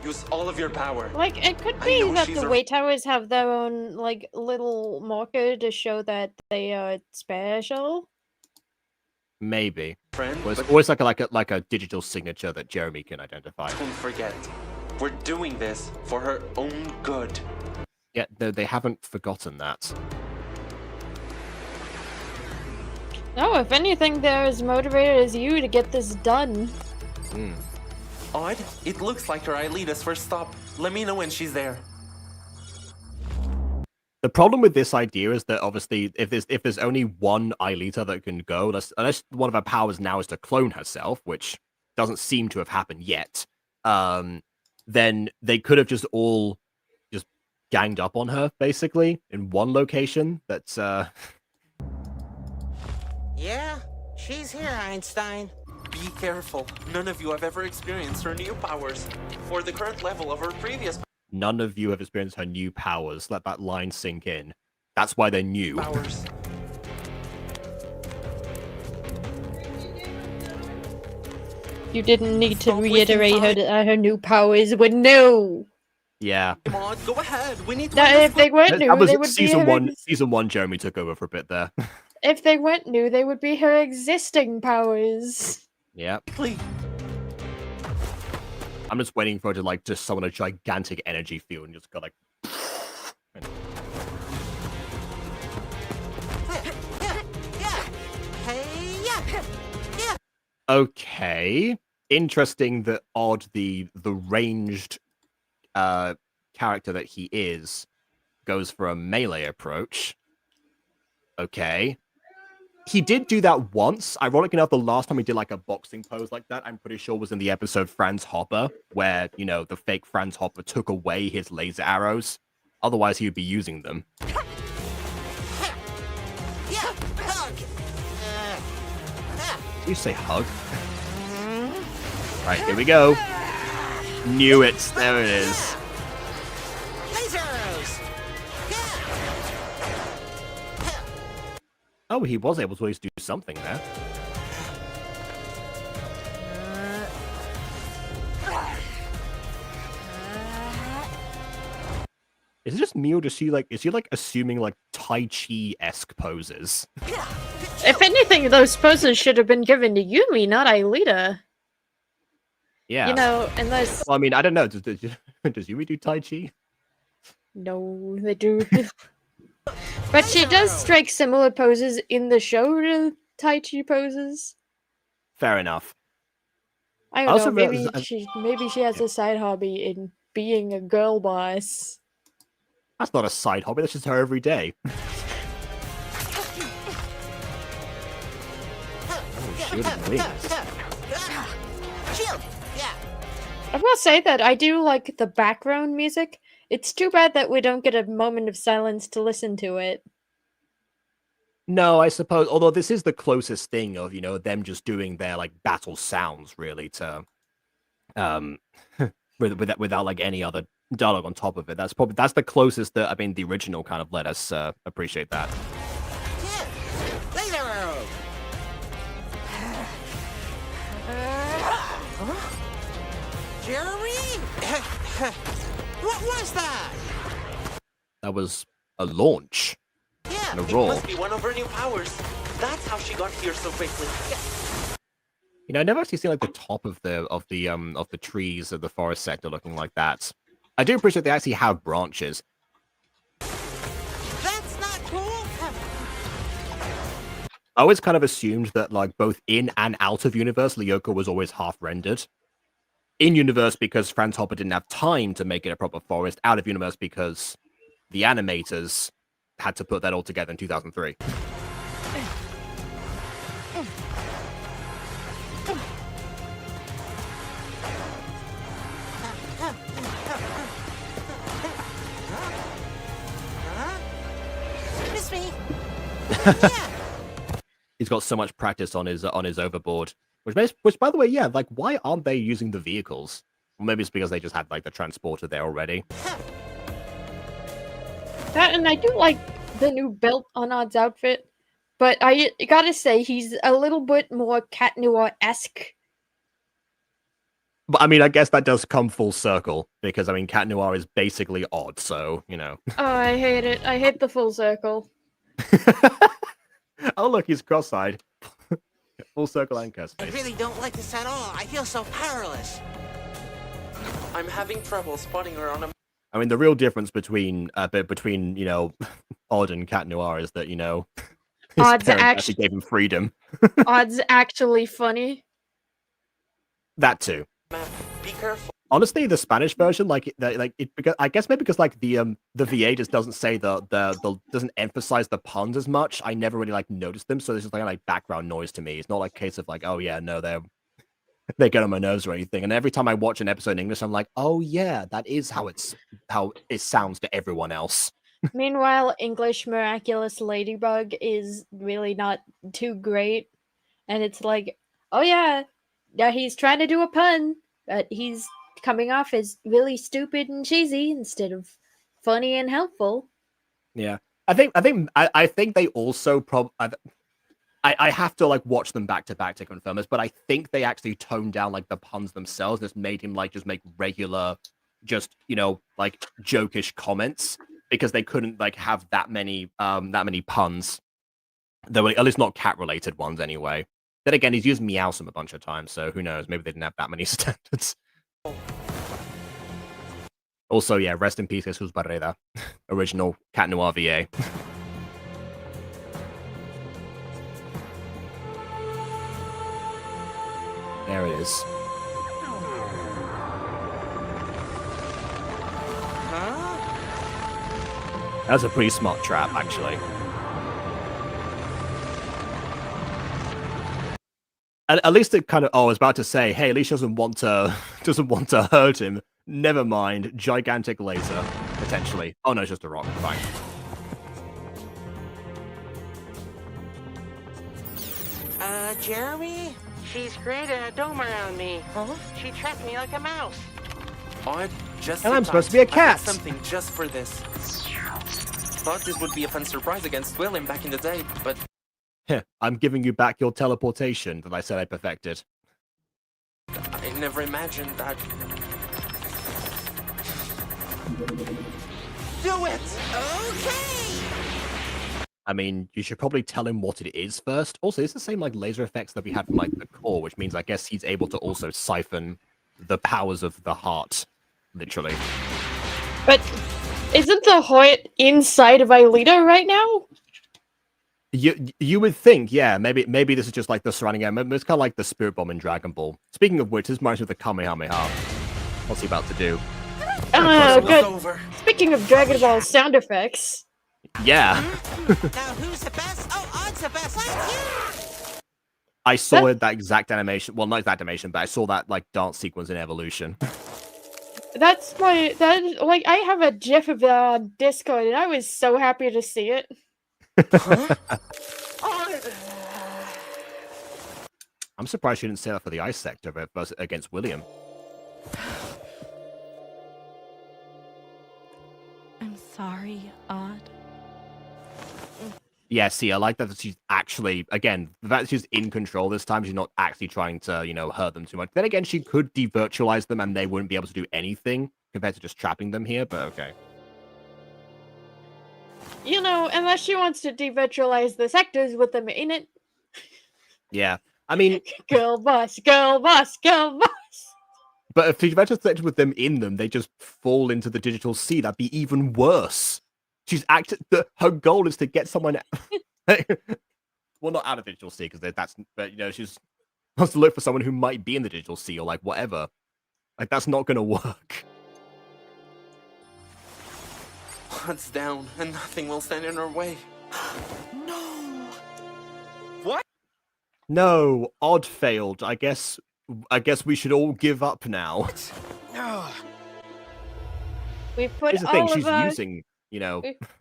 use all of your power. Like it could be that the weight towers have their own like little marker to show that they are special. Maybe. Friend, well, it's always like a digital signature that Jeremy can identify. Don't forget, we're doing this for her own good. Yeah, they haven't forgotten that. No, if anything, they're as motivated as you to get this done. Odd. It looks like her Aelita's first stop. Let me know when she's there. The problem with this idea is that obviously, if there's only one Aelita that can go, unless one of her powers now is to clone herself, which doesn't seem to have happened yet, then they could have just all just ganged up on her basically in one location. That's Yeah, she's here, Einstein. Be careful. None of you have ever experienced her new powers, or the current level of her previous none of you have experienced her new powers. Let that line sink in. That's why they're new. powers. You didn't need to reiterate her new powers were new. Yeah. Come on, go ahead. We need to. Now, if they weren't new, That was they would season be one. Season 1, Jeremy took over for a bit there. If they weren't new, they would be her existing powers. Yeah. Please. I'm just waiting for her to like just summon a gigantic energy field and just go like. Okay. Interesting that Odd, the ranged character that he is, goes for a melee approach. Okay. He did do that once. Ironically enough, the last time he did like a boxing pose like that, I'm pretty sure was in the episode Franz Hopper, where, the fake Franz Hopper took away his laser arrows. Otherwise, he would be using them. Did you say hug? Right, here we go. Knew it. There it is. Oh, he was able to at least do something there. Is it just me, or is she like assuming like Tai Chi-esque poses? If anything, those poses should have been given to Yumi, not Aelita. Yeah. You know, unless... Well, I mean, I don't know. Does Yumi do Tai Chi? No, they do. But she does strike similar poses in the show to Tai Chi poses. Fair enough. I don't know, maybe she has a side hobby in being a girl boss. That's not a side hobby, that's just her every day. Oh, shielded wings. I will say that I do like the background music. It's too bad that we don't get a moment of silence to listen to it. No, I suppose, although this is the closest thing of, you know, them just doing their, like, battle sounds, really, to, without like, any other dialogue on top of it. That's the closest that, I mean, the original kind of let us, appreciate that. Jeremy? What was that? That was a launch. Yeah, and a it roll. must be one of her new powers. That's how she got here so quickly. You know, I never actually seen like the top of the trees of the forest sector looking like that. I do appreciate they actually have branches. That's not cool. I always kind of assumed that like both in and out of universe, Lyoko was always half rendered. In universe because Franz Hopper didn't have time to make it a proper forest. Out of universe because the animators had to put that all together in 2003. Miss me. He's got so much practice on his overboard. Which, by the way, yeah, like, why aren't they using the vehicles? Well, maybe it's because they just had, like, the transporter there already. That, and I do like the new belt on Odd's outfit, but I gotta say, he's a little bit more Cat Noir-esque. But, I mean, I guess that does come full circle, because, I mean, Cat Noir is basically Odd, so, you know. Oh, I hate it. I hate the full circle. Oh, look, he's cross-eyed. Full circle and curse I face. really don't like this at all. I feel so powerless. I'm having trouble spotting her on a... I mean, the real difference between you know, Odd and Cat Noir is that, you know, his Odd's parents actually gave him freedom. Odd's actually funny. That too. Be careful. Honestly, the Spanish version, because I guess maybe because like the VA just doesn't say the doesn't emphasize the puns as much. I never really like noticed them, so it's just like background noise to me. It's not like a case of like, oh yeah, no, they get on my nerves or anything. And every time I watch an episode in English, I'm like, oh yeah, that is how it sounds to everyone else. Meanwhile, English Miraculous Ladybug is really not too great, and it's like, oh yeah, he's trying to do a pun, but he's coming off as really stupid and cheesy instead of funny and helpful. Yeah, I think they also I have to like watch them back to back to confirm this, but I think they actually toned down like the puns themselves. Just made him like just make regular, just, you know, like jokish comments because they couldn't like have that many puns. There were at least not cat related ones anyway. Then again, he's used Meowsome a bunch of times, so who knows? Maybe they didn't have that many standards. Also, yeah, rest in peace, Jesus Barreda, original Cat Noir VA. There it is. That's a pretty smart trap, actually. At least it kind of. Oh, I was about to say, hey, at least she doesn't want to hurt him. Never mind, gigantic laser potentially. Oh no, it's just a rock. Fine. Jeremy? She's created a dome around me. Huh? She trapped me like a mouse. Odd, just and I'm in supposed to time. be a cat. I had something just for this. Thought this would be a fun surprise against William back in the day, but... I'm giving you back your teleportation that I said I perfected. I never imagined that... do it! Okay! I mean, you should probably tell him what it is first. Also, it's the same like laser effects that we had from like the core, which means I guess he's able to also siphon the powers of the heart, literally. But isn't the heart inside of Aelita right now? You would think, yeah, maybe this is just like the surrounding area. It's kind of like the Spirit Bomb in Dragon Ball. Speaking of which, this reminds me of the Kamehameha. What's he about to do? Oh, good. Speaking of Dragon Ball sound effects. Yeah. Now who's the best? Oh, Odd's the best. Yeah! I saw that exact animation. Well, not exact animation, but I saw that like dance sequence in Evolution. That's like I have a GIF of that on Discord, and I was so happy to see it. Huh? I'm surprised she didn't say that for the ice sector but against William. I'm sorry, Odd. Yeah, see, I like that she's actually, again, the fact that she's in control this time, she's not actually trying to, hurt them too much. Then again, she could de-virtualize them and they wouldn't be able to do anything compared to just trapping them here, but okay. Unless she wants to de-virtualize the sectors with them in it. Yeah, I mean... Girl boss, girl boss, girl boss! But if she virtualizes sectors with them in them, they just fall into the digital sea. That'd be even worse. She's her goal is to get someone... well, not out of digital sea, because that's... But, she's wants to look for someone who might be in the digital sea or, like, whatever. Like, that's not gonna work. Odds down, and nothing will stand in her way. No! What? No, Odd failed. I guess we should all give up now. No. We put Here's the thing, all she's of our... using,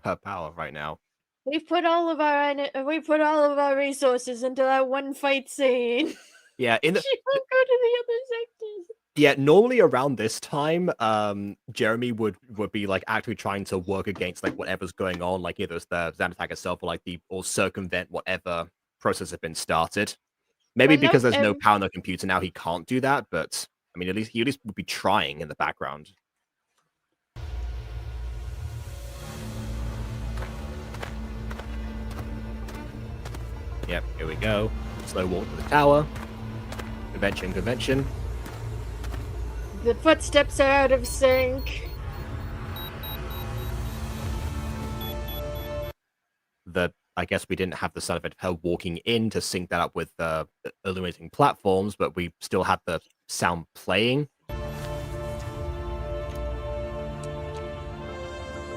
her power right now. We put all of our resources into that one fight scene. Yeah, She won't go to the other sectors. Yeah, normally around this time, Jeremy would be like actually trying to work against like whatever's going on, like either it's the Zan attack itself or circumvent whatever process has been started. Maybe because there's no power in the computer now, he can't do that. But I mean, at least would be trying in the background. Yep, here we go. Slow walk to the tower. Convention. The footsteps are out of sync. I guess we didn't have the sound effect of her walking in to sync that up with illuminating platforms, but we still had the sound playing.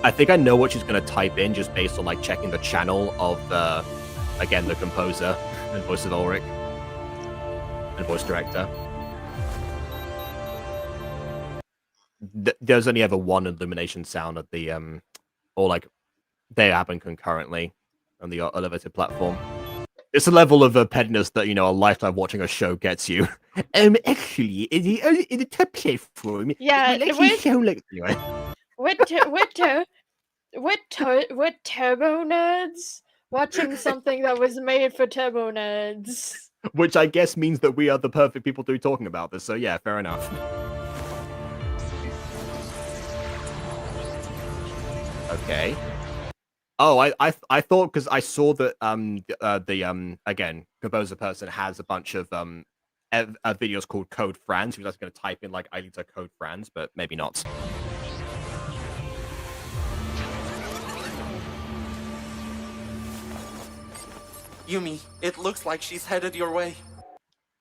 I think I know what she's going to type in just based on like checking the channel of again, the composer and voice of Ulrich and voice director. There's only ever one illumination sound at the or like they happen concurrently on the elevated platform. It's a level of pettiness that a lifetime watching a show gets you. Actually, in the top platform, yeah, it sound like anyway. What turbo nerds watching something that was made for turbo nerds? Which I guess means that we are the perfect people to be talking about this. So yeah, fair enough. Okay. Oh, I thought because I saw that the again composer person has a bunch of videos called Code Franz. He was going to type in like Aelita Code Franz, but maybe not. Yumi, it looks like she's headed your way.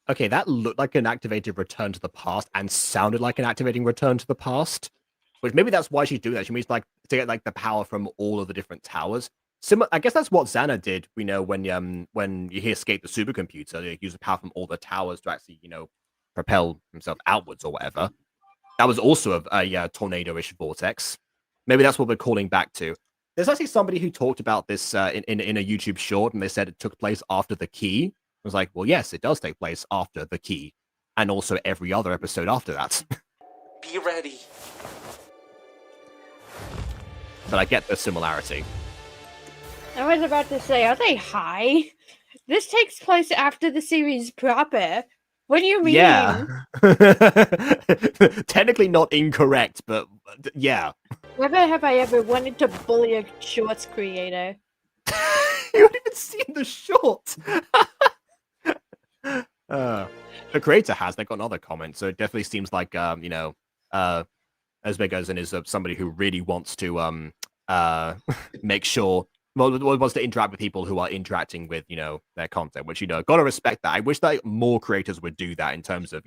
Okay, that looked like an activated return to the past and sounded like an activating return to the past. Which maybe that's why she's doing that. She means like to get like the power from all of the different towers. I guess that's what Xana did. When he escaped the supercomputer, he used the power from all the towers to actually propel himself outwards or whatever. That was also a tornado-ish vortex. Maybe that's what we're calling back to. There's actually somebody who talked about this in a YouTube short, and they said it took place after the key. I was like, well, yes, it does take place after the key, and also every other episode after that. Be ready. But I get the similarity. I was about to say, are they high? This takes place after the series proper. What do you mean? Yeah. Technically not incorrect, but yeah. Never have I ever wanted to bully a shorts creator. You haven't even seen the short. The creator has. They got another comment, so it definitely seems like özberk özen is somebody who really wants to make sure. Well, wants to interact with people who are interacting with their content, which gotta respect that. I wish that more creators would do that in terms of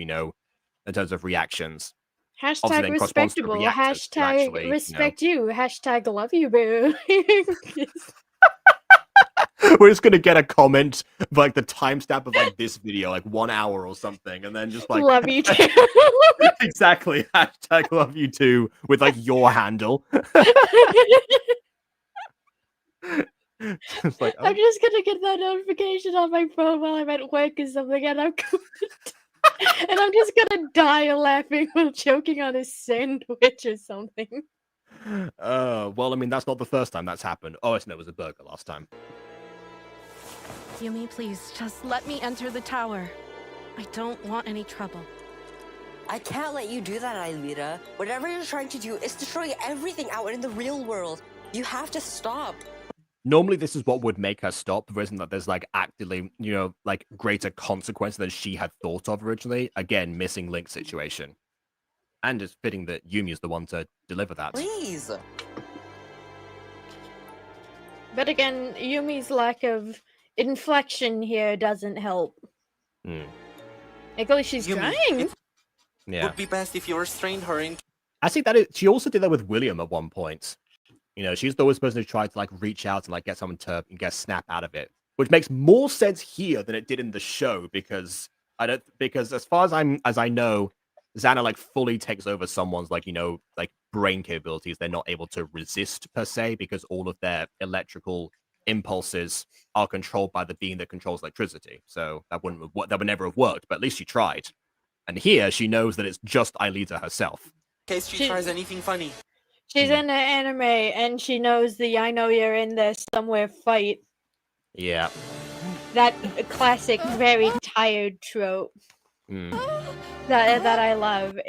reactions. Hashtag respectable. Hashtag respect you. Hashtag love you, boo. We're just gonna get a comment like the timestamp of like this video, like 1 hour or something, and then just like love you too. Exactly. Hashtag love you too with like your handle. It's like, I'm just gonna get that notification on my phone while I'm at work or something, and I'm just gonna die laughing while choking on a sandwich or something. Well, I mean, that's not the first time that's happened. Oh, it was a burger last time. Yumi, please, just let me enter the tower. I don't want any trouble. I can't let you do that, Aelita. Whatever you're trying to do is destroying everything out in the real world. You have to stop. Normally, this is what would make her stop. There isn't that there's like actively, like greater consequence than she had thought of originally. Again, missing link situation. And it's fitting that Yumi is the one to deliver that. Please. But again, Yumi's lack of inflection here doesn't help. At least she's trying. Yeah. Would be best if you restrained her in. I think she also did that with William at one point. She's always the person who tried to like reach out and like get someone to get a snap out of it, which makes more sense here than it did in the show because as far as I know, Xana like fully takes over someone's like brain capabilities. They're not able to resist per se because all of their electrical impulses are controlled by the being that controls electricity. So that would never have worked. But at least she tried. And here she knows that it's just Aelita herself. In case she tries anything funny. She's in the anime and she knows the "I know you're in there somewhere" fight. Yeah. That classic, very tired trope. That I love.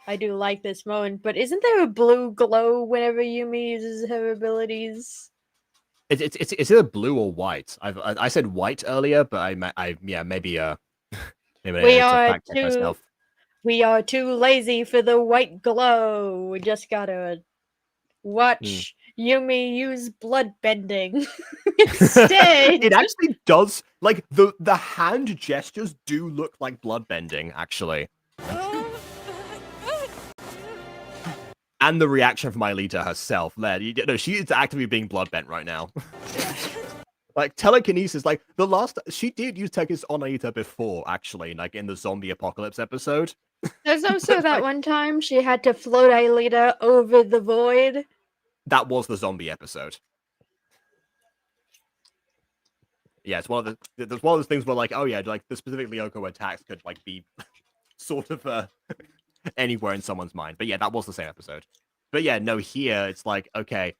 I do like this moment, but isn't there a blue glow whenever Yumi uses her abilities? It's either blue or white. I said white earlier, but maybe we are too lazy for the white glow. We just gotta watch Yumi use blood bending instead. It actually does. Like the hand gestures do look like blood bending, actually. And the reaction from Aelita herself, she is actively being blood bent right now. Like telekinesis, like she did use telekinesis on Aelita before, actually, like in the zombie apocalypse episode. There's also that one time she had to float Aelita over the void. That was the zombie episode. Yeah, it's one of those things where like, oh yeah, like the specific Lyoko attacks could like be sort of anywhere in someone's mind. But yeah, that was the same episode. But yeah, no, here it's like, okay,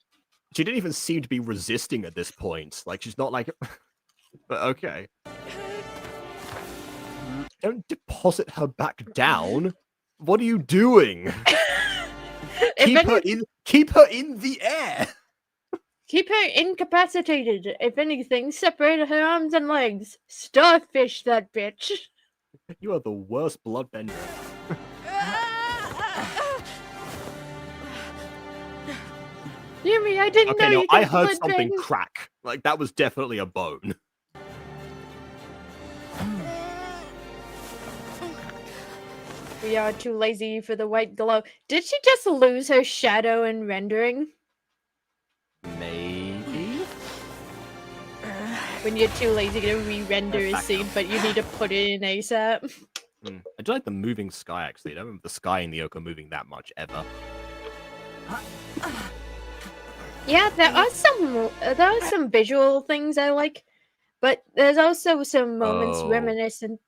she didn't even seem to be resisting at this point. Like she's not like, but okay. Don't deposit her back down. What are you doing? Keep her in the air. Keep her incapacitated. If anything, separate her arms and legs. Starfish that bitch. You are the worst bloodbender. Yumi, I didn't know you could I heard something bend. crack. Like that was definitely a bone. We are too lazy for the white glow. Did she just lose her shadow in rendering? Maybe. When you're too lazy to re-render a scene, but you need to put it in ASAP. I do like the moving sky, actually. I don't remember the sky in Lyoko moving that much, ever. Yeah, there are some visual things I like, but there's also some moments reminiscent.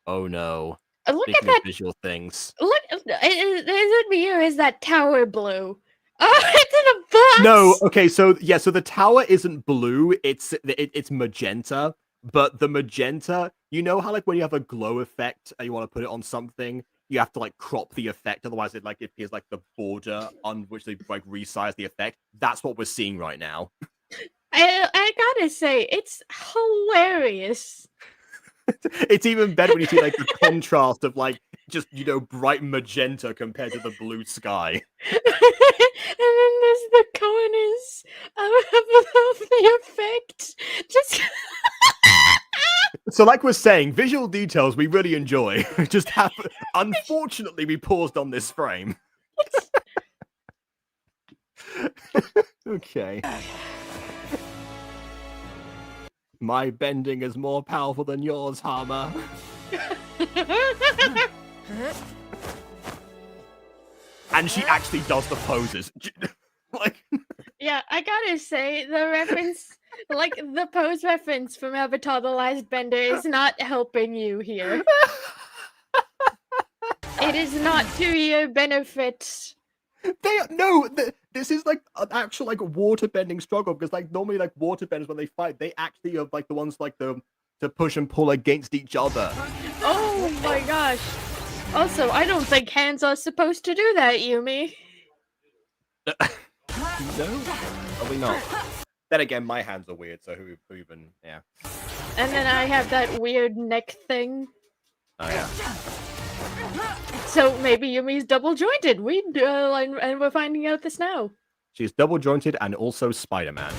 Oh no. Look Speaking at that visual things. Look, is it me or is that tower blue? Oh, it's in a box. No, okay, so the tower isn't blue, it's magenta, but the magenta You know how like when you have a glow effect and you want to put it on something, you have to like crop the effect, otherwise it like appears like the border on which they like resize the effect. That's what we're seeing right now. I gotta say, it's hilarious. It's even better when you see like the contrast of like just bright magenta compared to the blue sky. And then there's the corners of the effect. Just So like we're saying, visual details we really enjoy. Just unfortunately we paused on this frame. Okay. My bending is more powerful than yours, Hama. And she actually does the poses. Like, yeah, I gotta say, the reference, like the pose reference from Avatar: The Last Bender is not helping you here. It is not to your benefit. This is like an actual like waterbending struggle, because like normally like waterbenders when they fight, they actually are like the ones like to push and pull against each other. Oh my gosh. Also, I don't think hands are supposed to do that, Yumi. No, probably not. Then again, my hands are weird, so who even, yeah. And then I have that weird neck thing. Oh yeah. So maybe Yumi's double jointed. And we're finding out this now. She's double jointed and also Spider-Man.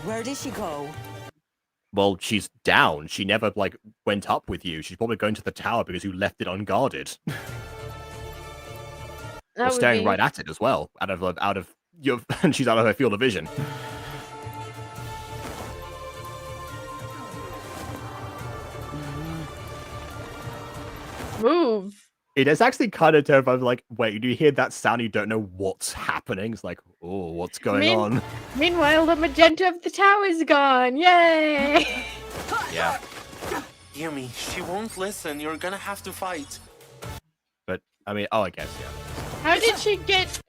Where did she go? Well, she's down. She never like went up with you. She's probably going to the tower because you left it unguarded. Or staring right at it as well, out of your, and she's out of her field of vision. Move. It is actually kind of terrifying. Like, wait, do you hear that sound? You don't know what's happening. It's like, oh, what's going on? Meanwhile, the magenta of the tower's gone. Yay! Yeah. Hear me. She won't listen. You're gonna have to fight. But I mean, I guess yeah. How did she get?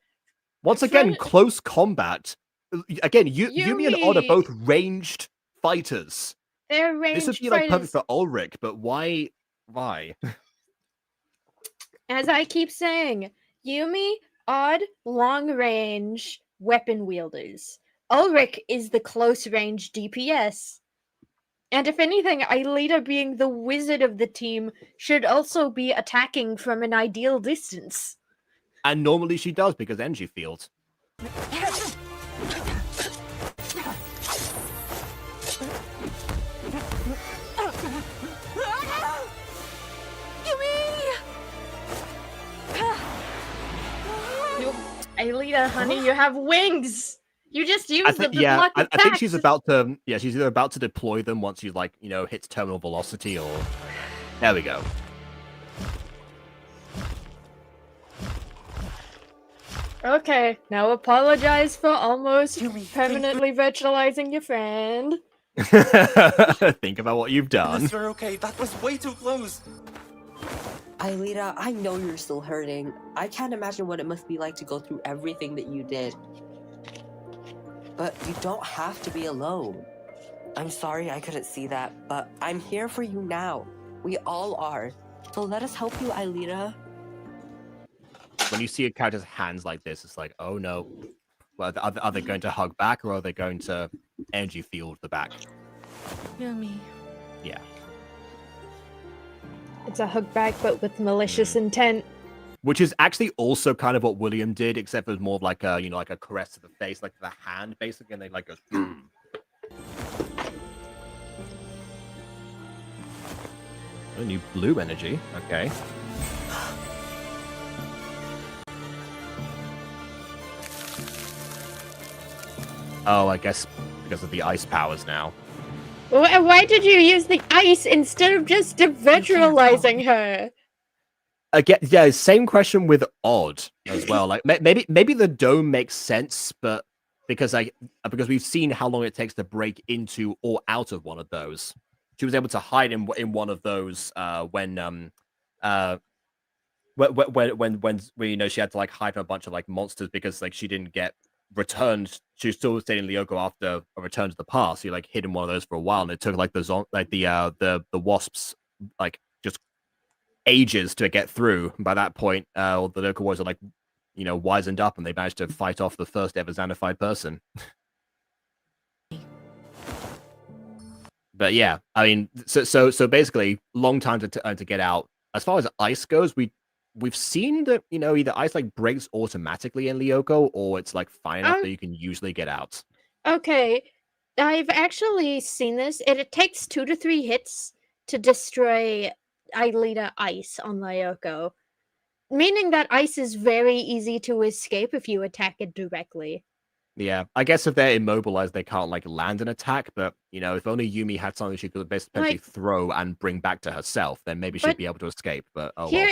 Once again, close combat. Again, Yumi and Odd are both ranged fighters. They're ranged. This would be like perfect for Ulrich, but why? Why? As I keep saying, Yumi, Odd, long range weapon wielders. Ulrich is the close range DPS. And if anything, Aelita, being the wizard of the team, should also be attacking from an ideal distance. And normally she does because energy fields. Aelita, honey, you have wings. You just used them to block attacks. I think she's about to. Yeah, she's either about to deploy them once she like hits terminal velocity, or there we go. Okay, now apologize for almost permanently virtualizing your friend. Think about what you've done. We're okay. That was way too close. Aelita, I know you're still hurting. I can't imagine what it must be like to go through everything that you did. But you don't have to be alone. I'm sorry I couldn't see that, but I'm here for you now. We all are. So let us help you, Aelita. When you see a character's hands like this, it's like, oh no. Well, are they going to hug back, or are they going to energy field the back? Yumi. Yeah. It's a hug back, but with malicious intent. Which is actually also kind of what William did, except it was more of like a, like a caress to the face, like the hand, basically, and they like go. A new blue energy. Okay. Oh, I guess because of the ice powers now. Why did you use the ice instead of just virtualizing her? Again, yeah, same question with Odd as well. Like maybe the dome makes sense, but because we've seen how long it takes to break into or out of one of those. She was able to hide in one of those when she had to like hide from a bunch of like monsters because like she didn't get still stayed in Lyoko after a return to the past. He like hid in one of those for a while, and it took like the wasps like just ages to get through. And by that point, the Lyoko warriors are like, wizened up, and they managed to fight off the first ever Xanified person. But yeah, I mean, so basically, long time to get out. As far as ice goes, we've seen that either ice like breaks automatically in Lyoko, or it's like fine enough that you can usually get out. Okay, I've actually seen this. It takes 2 to 3 hits to destroy Aelita ice on Lyoko, meaning that ice is very easy to escape if you attack it directly. Yeah, I guess if they're immobilized, they can't like land an attack. But if only Yumi had something she could basically throw and bring back to herself, then maybe she'd be able to escape. But here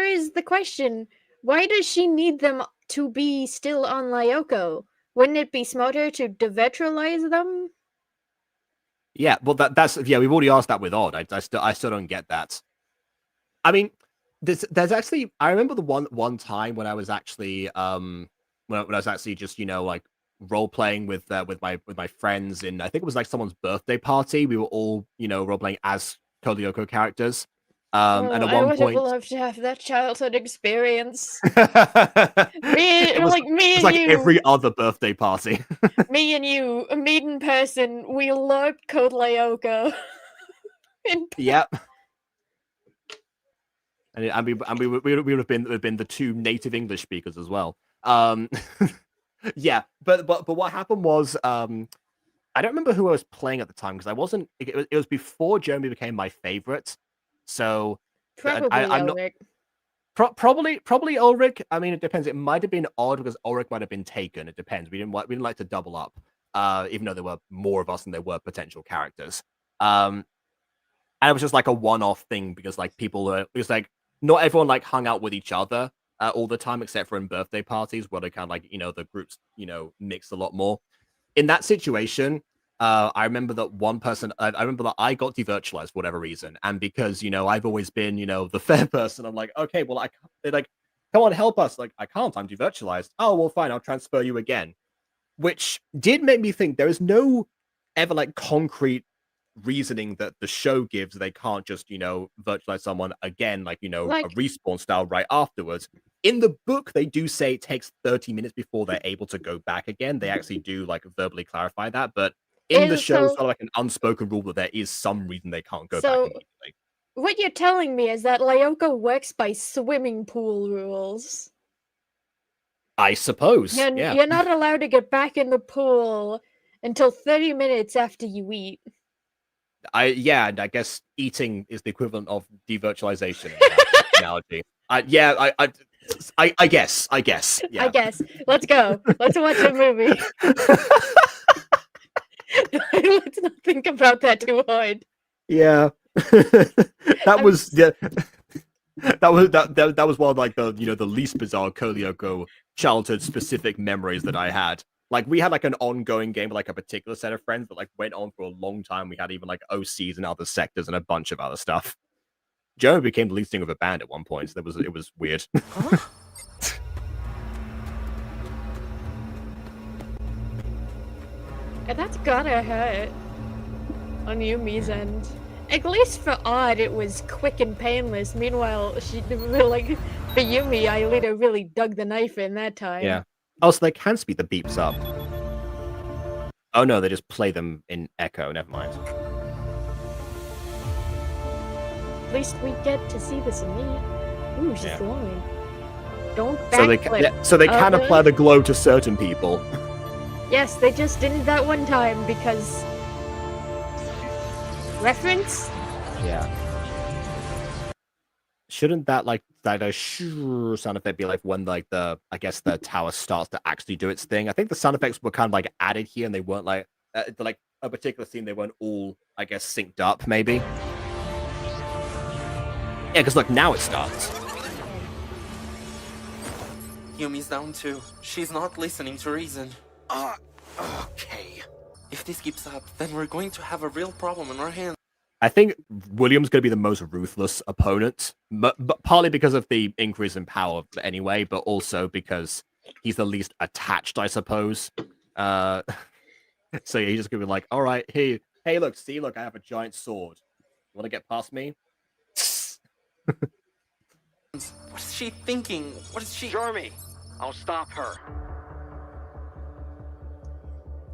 is the question: why does she need them to be still on Lyoko? Wouldn't it be smarter to devirtualize them? Yeah, well, that's we've already asked that with Odd. I still don't get that. I mean, there's actually I remember the one time when I was actually when I was actually just like role playing with my friends in, I think it was like someone's birthday party. We were all role playing as Lyoko characters. And at I one would point, have loved to have that childhood experience. it was like you, every other birthday party. me and you meet in person. We learned Code Lyoko. Yep. And we would have been the 2 native English speakers as well. Yeah, but what happened was I don't remember who I was playing at the time because I wasn't. It was before Jeremy became my favorite, so probably Ulrich. Probably Ulrich. I mean, it depends. It might have been Odd because Ulrich might have been taken. It depends. We didn't like to double up, even though there were more of us than there were potential characters. And it was just like a one-off thing because like people it was like not everyone like hung out with each other all the time except for in birthday parties where they kind of like the groups mixed a lot more. In that situation, I remember that one person I remember that I got devirtualized for whatever reason, and because I've always been the fair person, I'm like, okay, well they're like, come on, help us. Like, I can't, I'm devirtualized. Oh well, fine, I'll transfer you again, which did make me think there is no ever like concrete reasoning that the show gives. They can't just virtualize someone again, like a respawn style right afterwards. In the book, they do say it takes 30 minutes before they're able to go back again. They actually do like verbally clarify that, but in the show, it's sort of like an unspoken rule that there is some reason they can't go back immediately. What you're telling me is that Lyoko works by swimming pool rules. I suppose. You're not allowed to get back in the pool until 30 minutes after you eat. And I guess eating is the equivalent of devirtualization in that analogy. I guess. Yeah. I guess. Let's go. Let's watch a movie. Let's not think about that too hard. Yeah. That was one of like the least bizarre Lyoko childhood specific memories that I had. Like we had like an ongoing game with like a particular set of friends that like went on for a long time. We had even like OCs in other sectors and a bunch of other stuff. Joe became the lead singer of a band at one point, so it was weird. Huh? And that's gotta hurt on Yumi's end. At least for Odd, it was quick and painless. Meanwhile, for Yumi, Aelita really dug the knife in that time. Yeah. Oh, so they can speed the beeps up. Oh no, they just play them in echo. Never mind. At least we get to see this in me. Ooh, she's glowing. Don't So they can apply the glow to certain people. Yes, they just didn't that one time because reference. Yeah. Shouldn't that like a sound effect be like when like the tower starts to actually do its thing? I think the sound effects were kind of like added here, and they weren't like like a particular scene. They weren't all synced up, maybe. Yeah, because look, now it starts. Yumi's down too. She's not listening to reason. Okay. If this keeps up, then we're going to have a real problem in our hands. I think William's going to be the most ruthless opponent, but partly because of the increase in power anyway, but also because he's the least attached, I suppose. So yeah, he's just gonna be like, all right, hey, look, I have a giant sword. You want to get past me? What is she thinking? What is she... Jeremy, I'll stop her.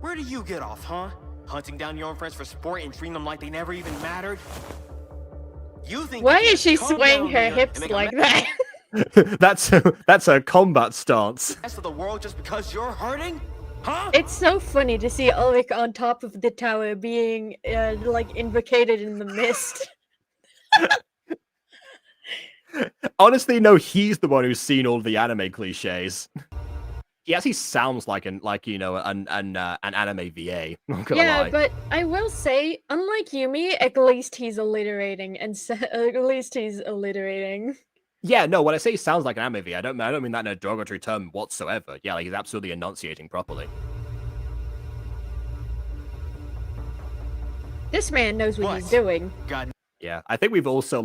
Where do you get off, huh? Hunting down your own friends for sport and treating them like they never even mattered? You think Why you can is she calm swaying down her there hips and make a like mess that? That's a combat stance. of the world just because you're hurting? Huh? It's so funny to see Ulrich on top of the tower being like invocated in the mist. Honestly, no, he's the one who's seen all the anime cliches. He actually sounds like an anime VA. Not gonna Yeah, lie. but I will say, unlike Yumi, at least he's alliterating, Yeah, no, when I say he sounds like an anime VA, I don't mean that in a derogatory term whatsoever. Yeah, like he's absolutely enunciating properly. This man knows what he's doing. God. Yeah, I think we've also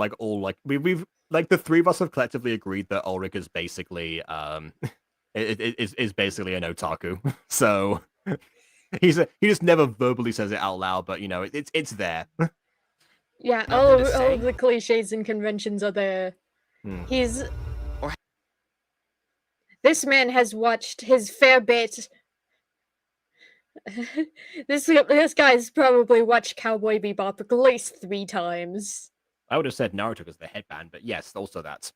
we've the three of us have collectively agreed that Ulrich is basically is basically an otaku. So he just never verbally says it out loud, but you know it's there. Yeah, all of the cliches and conventions are there. He's this man has watched his fair bit. This guy's probably watched Cowboy Bebop at least 3 times. I would have said Naruto because the headband, but yes, also that.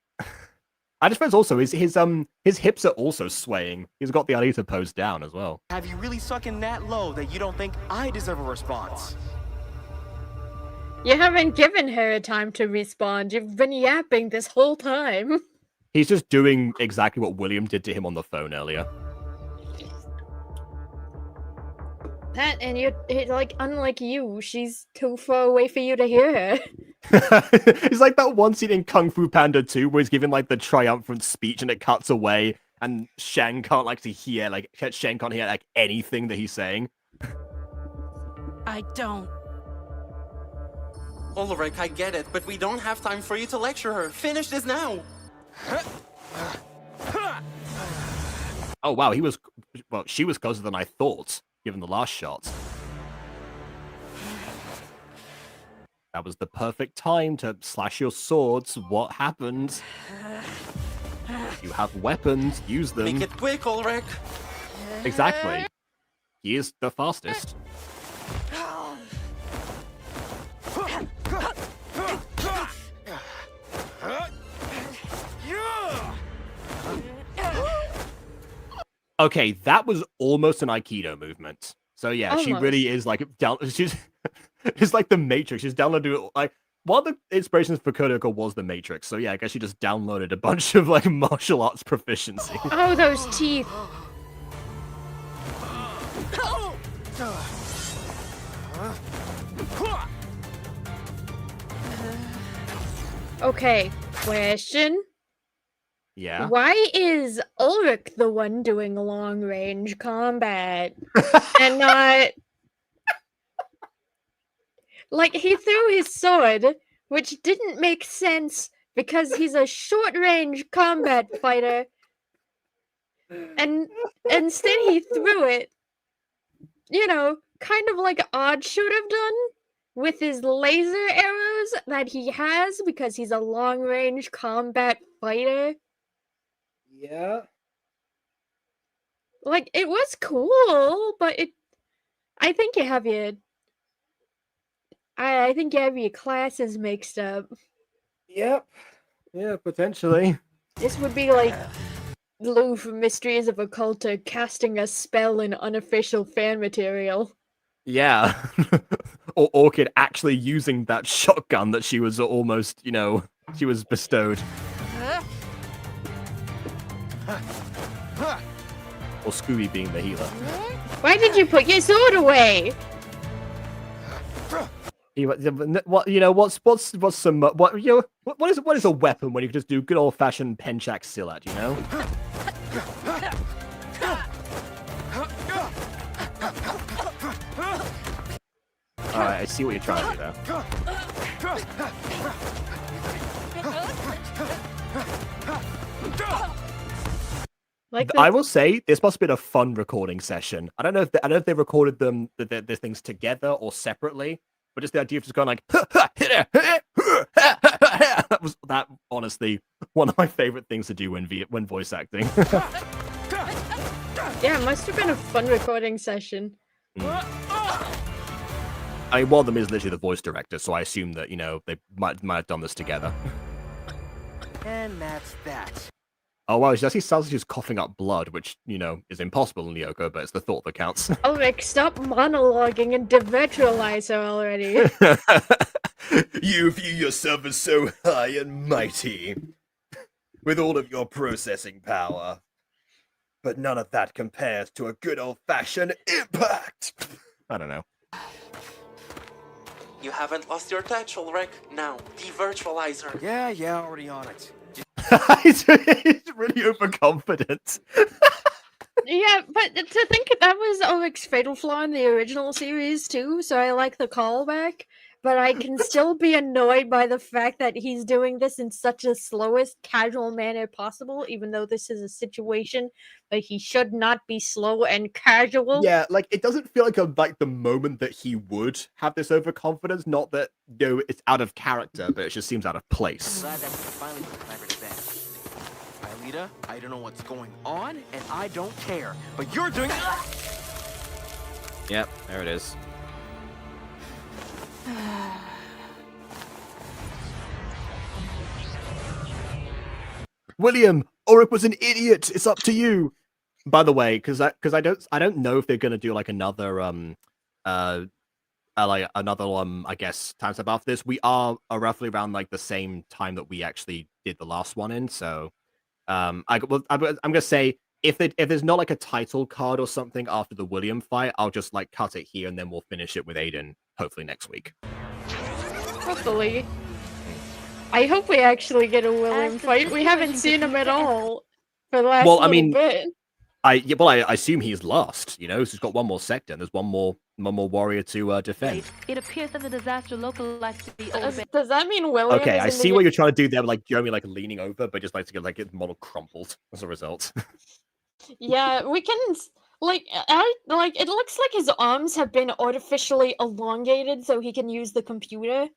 I just suppose also his hips are also swaying. He's got the Aelita pose down as well. Have you really sunk in that low that you don't think I deserve a response? You haven't given her time to respond. You've been yapping this whole time. He's just doing exactly what William did to him on the phone earlier. That and you're like, unlike you, she's too far away for you to hear her. It's like that one scene in Kung Fu Panda 2 where he's giving like the triumphant speech and it cuts away and Shen can't hear anything that he's saying. I don't. Ulrich, I get it, but we don't have time for you to lecture her. Finish this now. Oh wow, she was closer than I thought, given the last shot. That was the perfect time to slash your swords. What happened? You have weapons, use them. Make it quick, Ulrich. Exactly. He is the fastest. Okay, that was almost an Aikido movement. So yeah, she really is like she's it's like the Matrix. She's downloaded like one of the inspirations for Kodoko was the Matrix. So yeah, I guess she just downloaded a bunch of like martial arts proficiency. Oh, those teeth. Okay, question. Yeah. Why is Ulrich the one doing long range combat and not like he threw his sword, which didn't make sense because he's a short range combat fighter, and instead he threw it, you know, kind of like Odd should have done with his laser arrows that he has because he's a long range combat fighter. Yeah. Like, it was cool, but I think you have your classes mixed up. Yep. Yeah, potentially. This would be like Lou from Mysteries of Occulta casting a spell in unofficial fan material. Yeah. Or Orchid actually using that shotgun that she was almost, she was bestowed. Or Scooby being the healer. Why did you put your sword away? What is a weapon when you can just do good old fashioned penchak silat, you know? Alright, I see what you're trying to do there. Like I will say this must have been a fun recording session. I don't know if they recorded them the things together or separately, but just the idea of just going like that was honestly one of my favorite things to do when voice acting. Yeah, it must have been a fun recording session. I mean, one of them is literally the voice director, so I assume that they might have done this together. And that's that. Oh wow, she actually sounds like she's coughing up blood, which is impossible in Lyoko, but it's the thought that counts. Ulrich, stop monologuing and devirtualize her already. You view yourself as so high and mighty, with all of your processing power. But none of that compares to a good old-fashioned impact! I don't know. You haven't lost your touch, Ulrich. Now, devirtualize her. Yeah, already on it. He's really overconfident. Yeah, but to think that was Ulrich's fatal flaw in the original series too, so I like the callback. But I can still be annoyed by the fact that he's doing this in such a slowest, casual manner possible, even though this is a situation that he should not be slow and casual. Yeah, like it doesn't feel like the moment that he would have this overconfidence. Not that it's out of character, but it just seems out of place. Glad that we finally put clever to bed. Aelita, I don't know what's going on, and I don't care. But you're doing. Yep, there it is. William, Ulrich was an idiot. It's up to you. By the way, because I don't know if they're gonna do like another I guess time step after this. We are roughly around like the same time that we actually did the last one in. So I'm gonna say if there's not like a title card or something after the William fight, I'll just like cut it here and then we'll finish it with Aiden hopefully next week. Hopefully. I hope we actually get a William fight. We haven't seen him at all for the last little bit. I assume he's lost. So he's got one more sector. And there's one more warrior to defend. It appears that the disaster localized to the old. Does that mean William? Okay, I see what you're trying to do there, like Jeremy, like leaning over, but just like to get like his model crumpled as a result. Yeah, we can it looks like his arms have been artificially elongated so he can use the computer.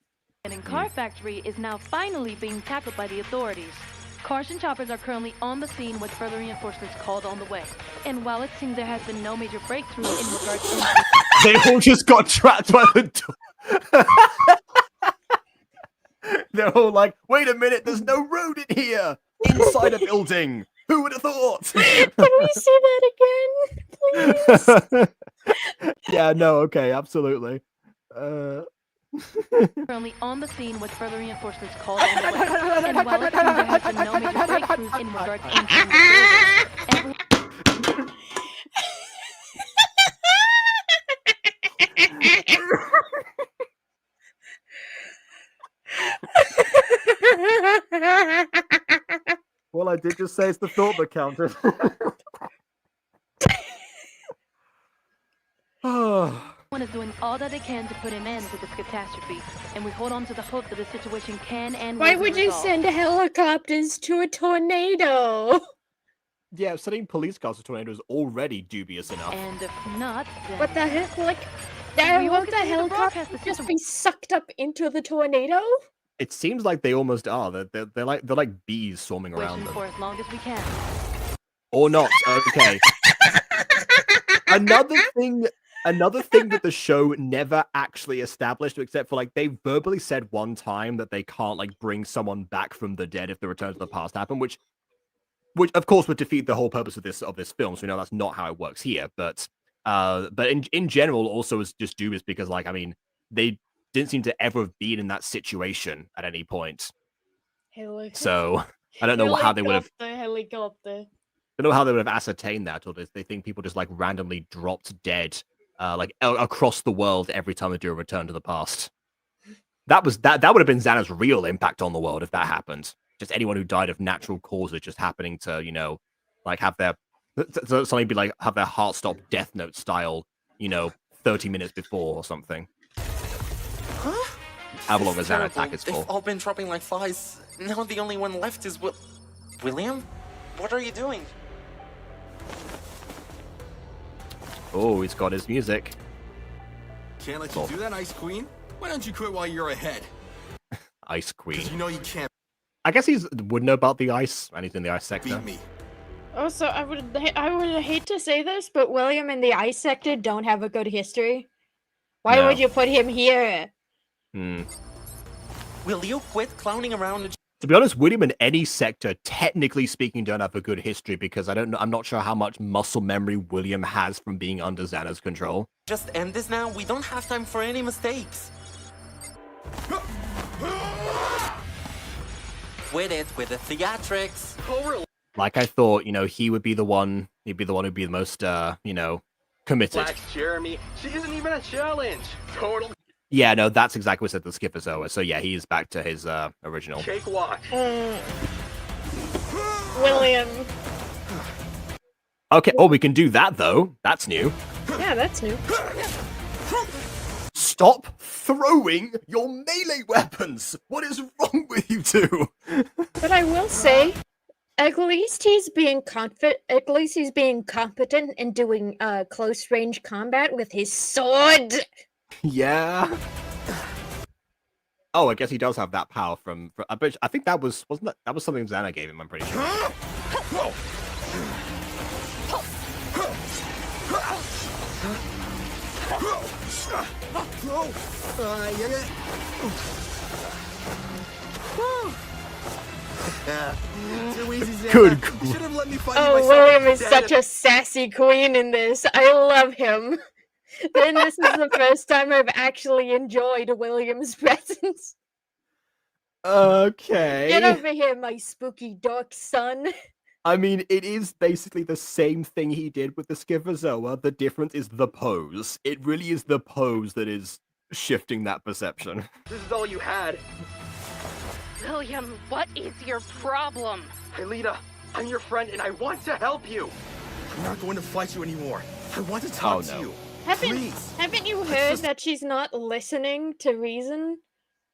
And car factory is now finally being tackled by the authorities. Cars and choppers are currently on the scene with further reinforcements called on the way. And while it seems there has been no major breakthrough in regards to... They all just got trapped by the door. They're all like, wait a minute, there's no road in here! Inside a building! Who would have thought? Can we see that again, please? Yeah, no, okay, absolutely. Currently on the scene with further reinforcements called on the way. And while it seems there has been no major breakthroughs in regards to Well, I did just say it's the thought that counted. Everyone is doing all that they can to put an end to this catastrophe, and we hold on to the hope that the situation can and will Why would you send helicopters to a tornado? Yeah, sending police cars to tornado is already dubious enough. And if not, then... What the heck? Won't the helicopter just be sucked up into the tornado? It seems like they almost are. They're like bees swarming around them. For as long as we can. Or not. Okay. Another thing that the show never actually established, except for like they verbally said one time that they can't like bring someone back from the dead if the return to the past happen, which of course would defeat the whole purpose of this film. So we know that's not how it works here. But in general, also is just dubious because like I mean they didn't seem to ever have been in that situation at any point. So I don't know how they would have. Helicopter. I don't know how they would have ascertained that, or they think people just like randomly dropped dead, like across the world every time they do a return to the past. That would have been Xana's real impact on the world if that happened. Just anyone who died of natural causes just happening to, like have their something be like have their heart stop Death Note style, 30 minutes before or something. Huh? How long a Xana attack is They've for? all been dropping like flies. Now the only one left is William? What are you doing? Oh, he's got his music. Can't let you do that, Ice Queen. Why don't you quit while you're ahead? Ice Queen. You know you can't I guess he would know about the ice, and he's in the ice sector. beat me. Also, I would hate to say this, but William in the ice sector don't have a good history. Why No. would you put him here? Will you quit clowning around and To be honest, William in any sector, technically speaking, don't have a good history because I'm not sure how much muscle memory William has from being under Xana's control. just end this now? We don't have time for any mistakes. Quit it with the theatrics. Like I thought, he would be the one. He'd be the one who'd be the most, committed. Relax, Jeremy. She isn't even a challenge. Total Yeah, no, that's exactly what said the Skipperzoa. So yeah, he's back to his original. cakewalk. William. Okay, oh, we can do that though. That's new. Yeah, that's new. Stop throwing your melee weapons. What is wrong with you two? But I will say, at least he's being competent in doing close range combat with his sword. Yeah. Oh, I guess he does have that power from I think that was something Xana gave him, I'm pretty sure. Good. Oh, William is such a sassy queen in this. I love him. Then this is the first time I've actually enjoyed William's presence. Okay. Get over here, my spooky dark son. I mean, it is basically the same thing he did with the Skipperzoa. The difference is the pose. It really is the pose that is shifting that perception. This is all you had. William, what is your problem? Aelita, I'm your friend and I want to help you. I'm not going to fight you anymore. I want to talk to you. Haven't you heard that she's not listening to reason?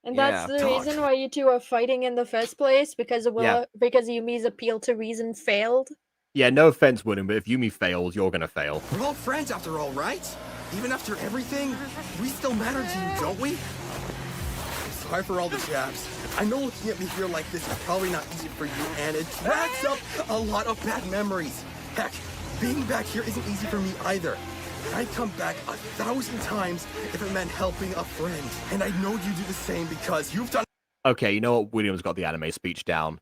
And that's Yeah. the reason why you two are fighting in the first place, because because Yumi's appeal to reason failed? Yeah, no offense, William, but if Yumi fails, you're gonna fail. We're all friends after all, right? Even after everything, we still matter to you, don't we? I'm sorry for all the jabs. I know looking at me here like this is probably not easy for you, and it drags up a lot of bad memories. Heck, being back here isn't easy for me either. I'd come back 1,000 times if it meant helping a friend. And I know you do the same because you've done Okay, you know what? William's got the anime speech down.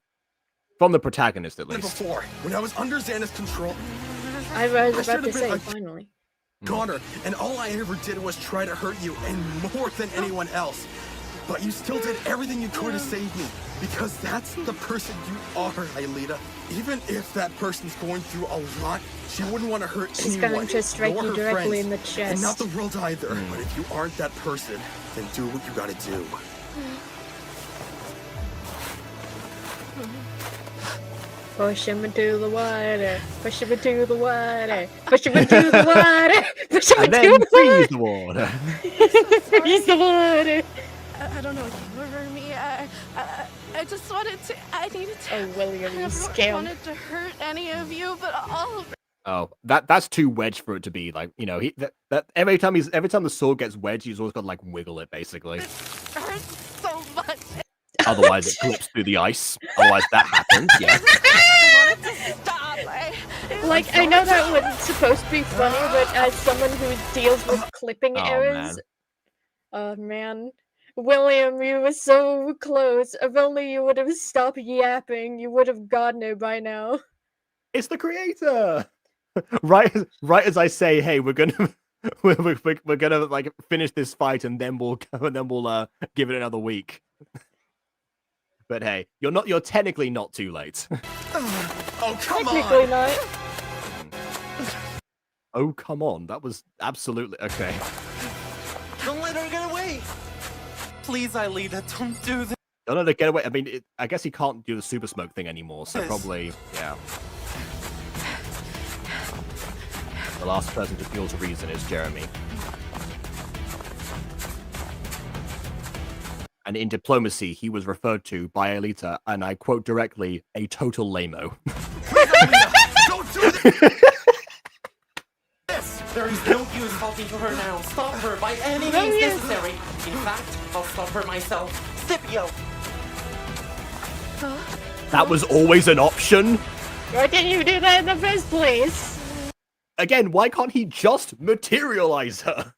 From the protagonist, at it least. before. When I was under Xana's control, I was about should've to been say, a finally. goner, and all I ever did was try to hurt you, and more than anyone else. But you still did everything you could to save me, because that's the person you are, Aelita. Even if that person's going through a lot, she wouldn't want to hurt She's anyone, going to strike nor you her directly friends, in the chest. and not the world either. But if you aren't that person, then do what you gotta do. Push him into the water. Push him into the water. Push him into the water. Push him And into then the freeze water. the water. Freeze the water. I don't know what came over me. I just wanted to. I needed to. Oh, William, you I never scam. wanted to hurt any of you, but all of Oh, that's too wedged for it to be like, that every time the sword gets wedged, he's always got to like wiggle it basically. it hurts so much. Otherwise it clips through the ice. Otherwise that happens, yeah. I wanted to stop. I know that was supposed to be funny, but as someone who deals with clipping Oh, errors, oh man. William, you were so close. If only you would have stopped yapping, you would have gotten it by now. It's the creator. Right as I say, hey, we're gonna we're gonna like finish this fight and then we'll give it another week. But hey, you're technically not too late. Oh, come Technically on! not. Oh, come on. That was absolutely okay. Don't let her get away! Please, Aelita, don't do this. Don't let her get away. I mean, I guess he can't do the super smoke thing anymore, so probably, yeah. The last person to feel to reason is Jeremy. And in diplomacy, he was referred to by Aelita, and I quote directly, a total lame-o. Don't do this! There is no use talking to her now. Stop her by any means necessary. In fact, I'll stop her myself. Scipio! That was always an option. Why didn't you do that in the first place? Again, why can't he just materialize her?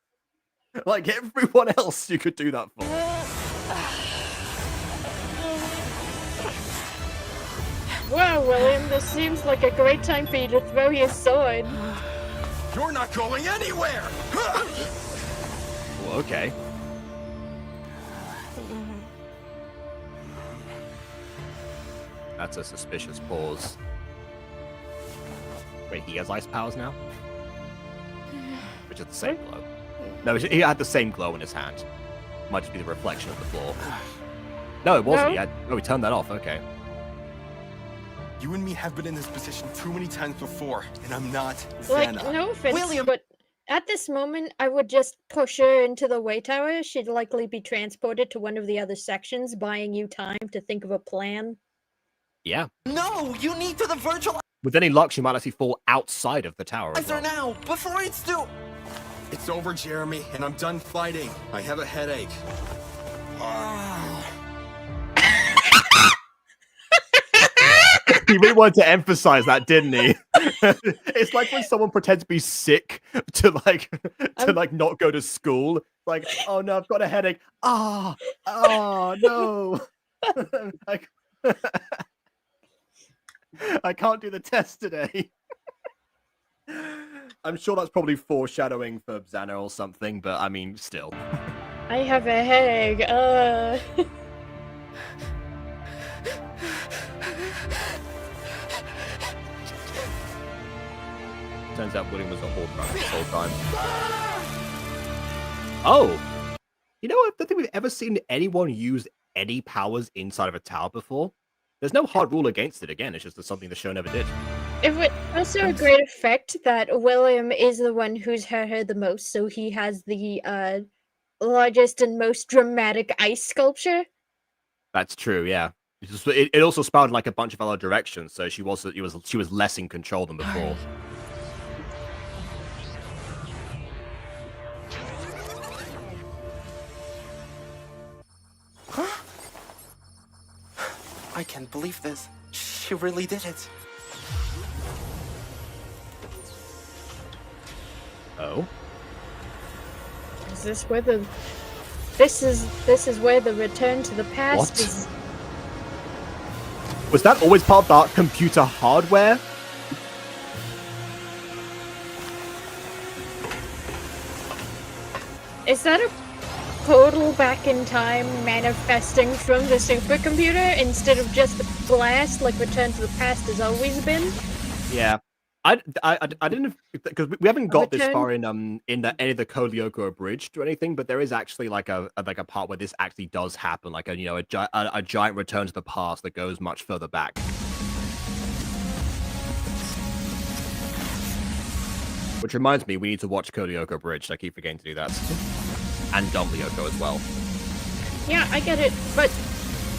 Like everyone else you could do that for. Well, William, this seems like a great time for you to throw your sword. You're not going anywhere! Well, okay. That's a suspicious pause. Wait, he has ice powers now? Which is the same glow. No, he had the same glow in his hand. Might just be the reflection of the floor. No, it wasn't. No? He turned that off. Okay. You and me have been in this position too many times before, and I'm not Like, Xana. no offense, but at this moment, I would just push her into the way tower. She'd likely be transported to one of the other sections, buying you time to think of a plan. Yeah. No, you need to the virtual With any luck, she might actually fall outside of the tower. As well. now, before it's too... It's over, Jeremy, and I'm done fighting. I have a headache. He really wanted to emphasize that, didn't he? It's like when someone pretends to be sick to not go to school. Like, oh no, I've got a headache. Oh no. I can't do the test today. I'm sure that's probably foreshadowing for Xana or something, but I mean, still. I have a headache. Turns out William was a whole drunk this whole time. Oh! You know, I don't think we've ever seen anyone use any powers inside of a tower before. There's no hard rule against it, again, it's just something the show never did. It would also a great effect that William is the one who's hurt her the most, so he has the largest and most dramatic ice sculpture. That's true, yeah. It also spouted like a bunch of other directions, so she was less in control than before. I can't believe this. She really did it. Oh? Is this where the... This is where the return to the past What? is... Was that always part of that computer hardware? Is that a portal back in time manifesting from the supercomputer instead of just the blast like Return to the Past has always been? Yeah. I didn't, because we haven't got this Return- far in any of the Code Lyoko abridged or anything, but there is actually like a part where this actually does happen, like a giant return to the past that goes much further back. Which reminds me, we need to watch Code Lyoko abridged. I keep forgetting to do that, and Dumb Lyoko as well. Yeah, I get it, but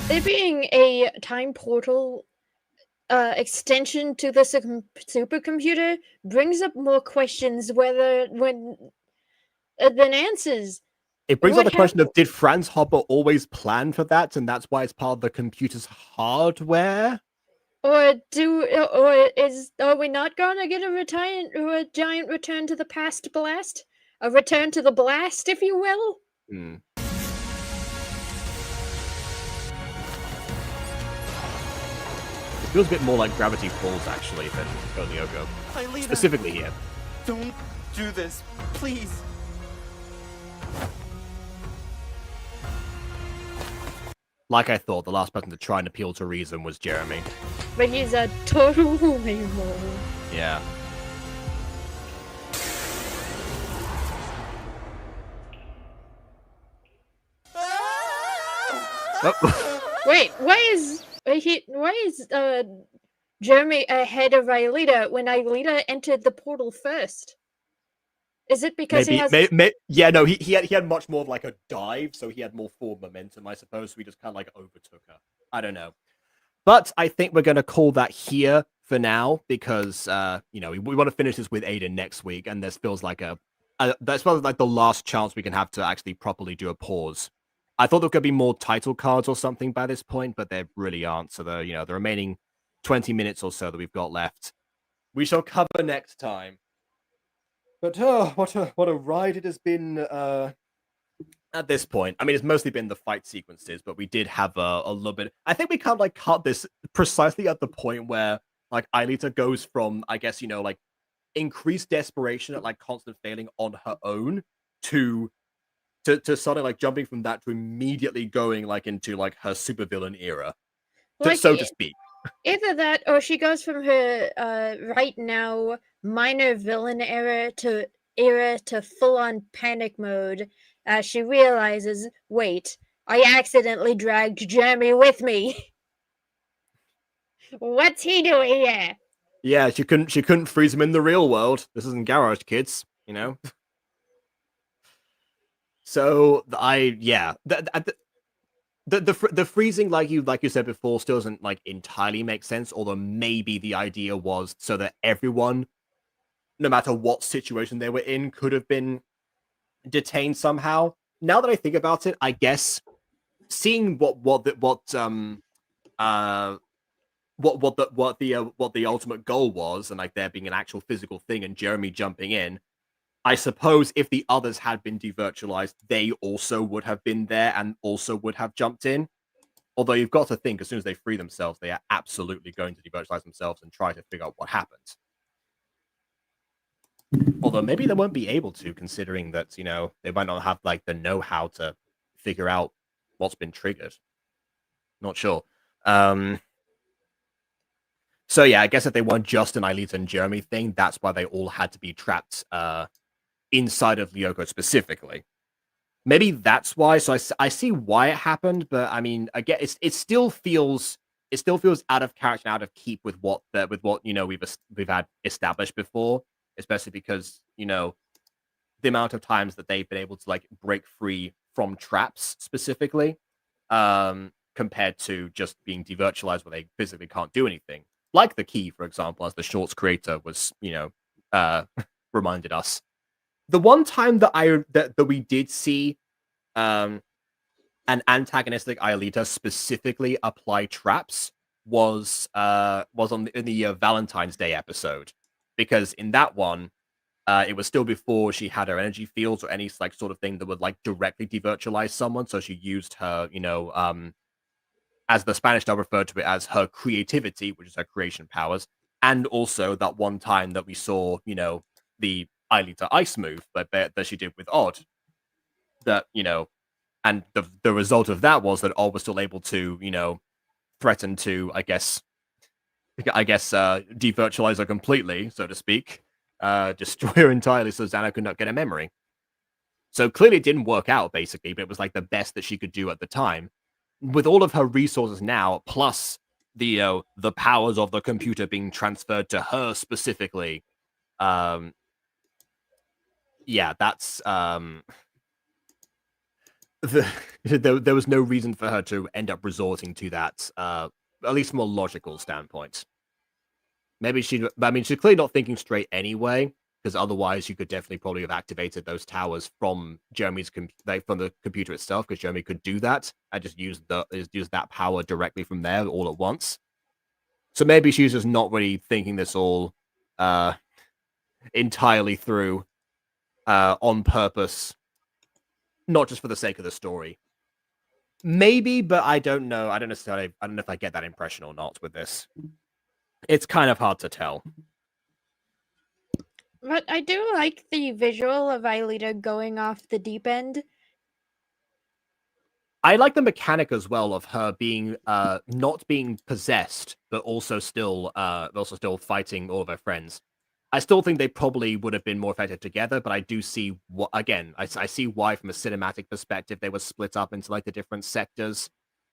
there being a time portal extension to the supercomputer brings up more questions than answers. It brings up What the question of, did Franz Hopper always plan for that, and that's why it's part of the computer's hardware? Or are we not gonna get a giant return to the past blast? A return to the blast, if you will? Hmm. It feels a bit more like Gravity Falls, actually, than Code Lyoko. Aelita, Specifically here. don't do this, please. Like I thought, the last person to try and appeal to reason was Jeremy. But he's a total weirdo. Yeah. Oh. Wait, why is Jeremy ahead of Aelita when Aelita entered the portal first? Is it because he has... Yeah, no, he had much more of like a dive, so he had more forward momentum, I suppose, so he just kind of like overtook her. I don't know. But I think we're going to call that here for now because we want to finish this with Aiden next week, and this feels like that's probably like the last chance we can have to actually properly do a pause. I thought there could be more title cards or something by this point, but there really aren't. So the remaining 20 minutes or so that we've got left, we shall cover next time. But what a ride it has been at this point. I mean, it's mostly been the fight sequences, but we did have a little bit. I think we kind of like cut this precisely at the point where like Aelita goes from, I guess, like increased desperation at like constant failing on her own to suddenly like jumping from that to immediately going like into like her supervillain era, so to speak. Either that, or she goes from her right now minor villain era to full-on panic mode as she realizes, wait, I accidentally dragged Jeremy with me. What's he doing here? Yeah, she couldn't freeze him in the real world. This isn't Garage Kids, So the freezing, like you said before, still doesn't like entirely make sense. Although maybe the idea was so that everyone, no matter what situation they were in, could have been detained somehow. Now that I think about it, I guess seeing what the ultimate goal was, and like there being an actual physical thing, and Jeremy jumping in. I suppose if the others had been devirtualized, they also would have been there and also would have jumped in. Although you've got to think, as soon as they free themselves, they are absolutely going to devirtualize themselves and try to figure out what happened. Although maybe they won't be able to, considering that, they might not have like the know-how to figure out what's been triggered. Not sure. So yeah, I guess if they weren't just an Aelita and Jeremy thing, that's why they all had to be trapped inside of Lyoko specifically. Maybe that's why. So I see why it happened, but I mean, again, it still feels out of character, and out of keep with what we've had established before, especially because the amount of times that they've been able to like break free from traps specifically, compared to just being devirtualized where they physically can't do anything. Like the key, for example, as the shorts creator was, reminded us. The one time that we did see an antagonistic Aelita specifically apply traps was in the Valentine's Day episode, because in that one, it was still before she had her energy fields or any like sort of thing that would like directly devirtualize someone. So she used her, as the Spanish dub referred to it as her creativity, which is her creation powers, and also that one time that we saw, the Aelita ice move that she did with Odd. That, and the result of that was that Odd was still able to, threaten to, I guess, devirtualize her completely, so to speak, destroy her entirely so Xana could not get a memory. So clearly it didn't work out, basically, but it was like the best that she could do at the time. With all of her resources now, plus the powers of the computer being transferred to her specifically, yeah, that's there was no reason for her to end up resorting to that, at least from a logical standpoint. Maybe she's clearly not thinking straight anyway, because otherwise you could definitely probably have activated those towers from Jeremy's from the computer itself, because Jeremy could do that and just use that power directly from there all at once. So maybe she's just not really thinking this all entirely through on purpose, not just for the sake of the story. Maybe, but I don't know. I don't know if I get that impression or not with this. It's kind of hard to tell. But I do like the visual of Aelita going off the deep end. I like the mechanic as well of her being not being possessed, but also still fighting all of her friends. I still think they probably would have been more effective together, but I do see I see why from a cinematic perspective they were split up into like the different sectors,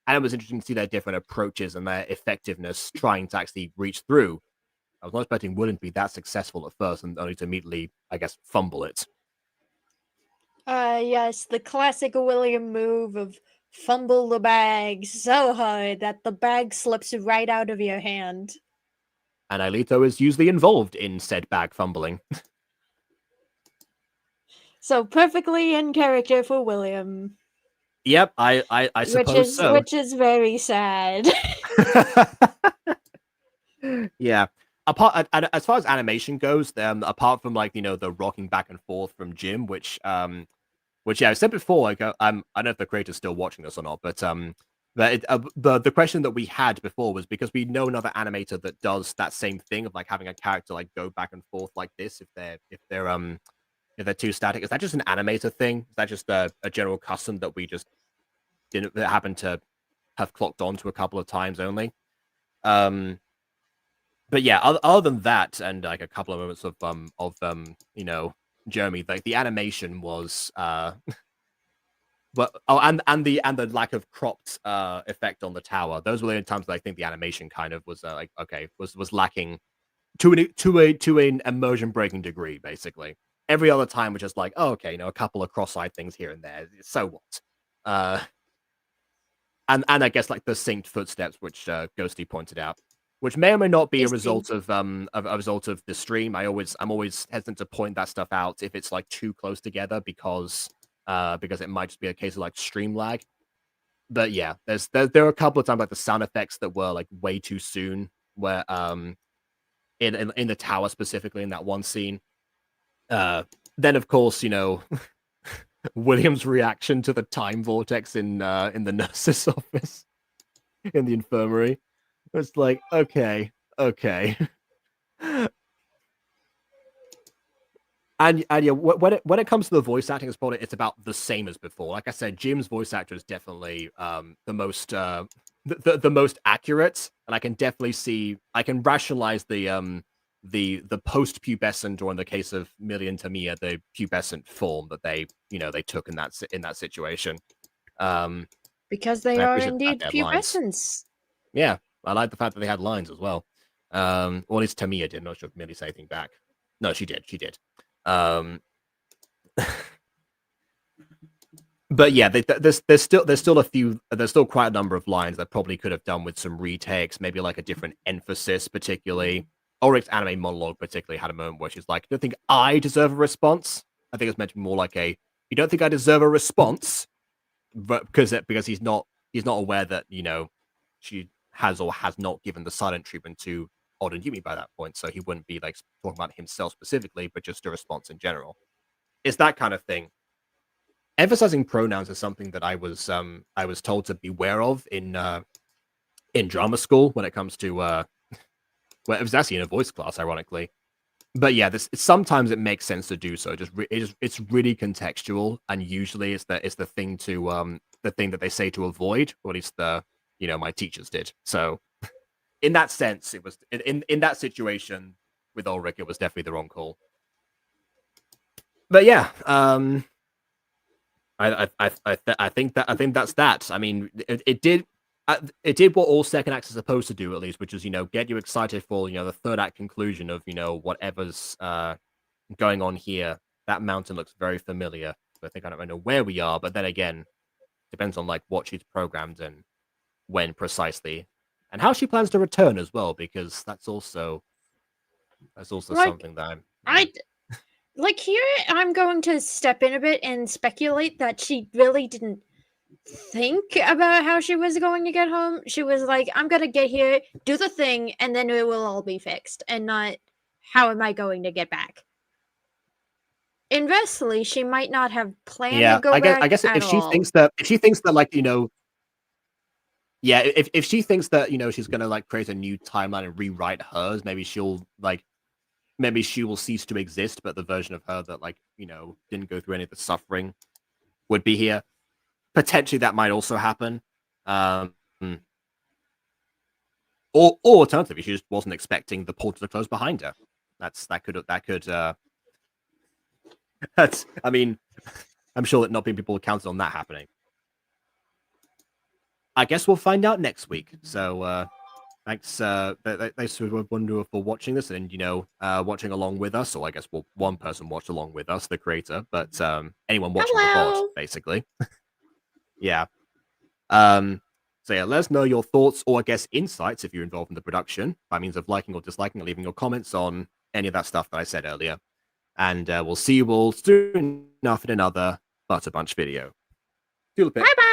and it was interesting to see their different approaches and their effectiveness trying to actually reach through. I was not expecting William to be that successful at first, and only to immediately, I guess, fumble it. Yes, the classic William move of fumble the bag so hard that the bag slips right out of your hand. and Aelita is usually involved in said bag fumbling. So perfectly in character for William. Yep, I suppose so. Which is very sad. Yeah. As far as animation goes, apart from like the rocking back and forth from Jim, which yeah, I said before, like I don't know if the creator's still watching this or not, but the question that we had before was because we know another animator that does that same thing of like having a character like go back and forth like this if they're too static. Is that just an animator thing? Is that just a general custom that we just didn't that happened to have clocked on to a couple of times only? But yeah, other than that, and like a couple of moments of Jeremy, like the animation was but and the lack of cropped effect on the tower. Those were the only times that I think the animation kind of was like okay, was lacking to an immersion breaking degree, basically. Every other time was just like, oh, okay, a couple of cross-eyed things here and there. So what? And I guess like the synced footsteps, which Ghosty pointed out, which may or may not be a result of the stream. I'm always hesitant to point that stuff out if it's like too close together because it might just be a case of like stream lag. But yeah, there are a couple of times like the sound effects that were like way too soon, where in the tower specifically in that one scene. Then of course William's reaction to the time vortex in the nurse's office in the infirmary. It's like, okay. And yeah, when it comes to the voice acting, it's about the same as before. Like I said, Jim's voice actor is definitely the most accurate, and I can definitely rationalize the post-pubescent, or in the case of Millie and Tamiya, the pubescent form that they took in that situation. Because they are indeed pubescents. Yeah, I like the fact that they had lines as well. Or at least Tamiya did. Not sure if Millie said anything back. No, she did. But yeah, there's still quite a number of lines that probably could have done with some retakes, maybe like a different emphasis, particularly. Ulrich's anime monologue particularly had a moment where she's like, "You don't think I deserve a response?" I think it's meant to be more like "You don't think I deserve a response?" But because he's not aware that she has or has not given the silent treatment to Odd and Yumi by that point, so he wouldn't be like talking about himself specifically, but just a response in general. It's that kind of thing. Emphasizing pronouns is something that I was told to beware of in drama school when it comes to well, it was actually in a voice class, ironically. But yeah, sometimes it makes sense to do so. It's really contextual, and usually it's the thing that they say to avoid, or at least my teachers did. So in that sense, it was in that situation with Ulrich, it was definitely the wrong call. But yeah, I think that's that. I mean, it did what all second acts are supposed to do, at least, which is get you excited for the third act conclusion of whatever's going on here. That mountain looks very familiar. I think I don't know where we are, but then again, depends on like what she's programmed and when precisely, and how she plans to return as well, because that's also like, something that like here. I'm going to step in a bit and speculate that she really didn't think about how she was going to get home. She was like, I'm gonna get here, do the thing, and then it will all be fixed, and not how am I going to get back. Inversely, she might not have planned to go back. I guess if she thinks that like if she thinks that she's gonna like create a new timeline and rewrite hers, maybe she will cease to exist, but the version of her that didn't go through any of the suffering would be here. Potentially that might also happen. Or alternatively, she just wasn't expecting the portal to close behind her. I mean, I'm sure that not many people counted on that happening. I guess we'll find out next week. So thanks for watching this and watching along with us. Or I guess one person watched along with us, the creator, but anyone watching the VOD, basically. Yeah. So So yeah, let us know your thoughts or I guess insights if you're involved in the production by means of liking or disliking or leaving your comments on any of that stuff that I said earlier. And we'll see you all soon enough in another Butter Bunch video. Bye bye.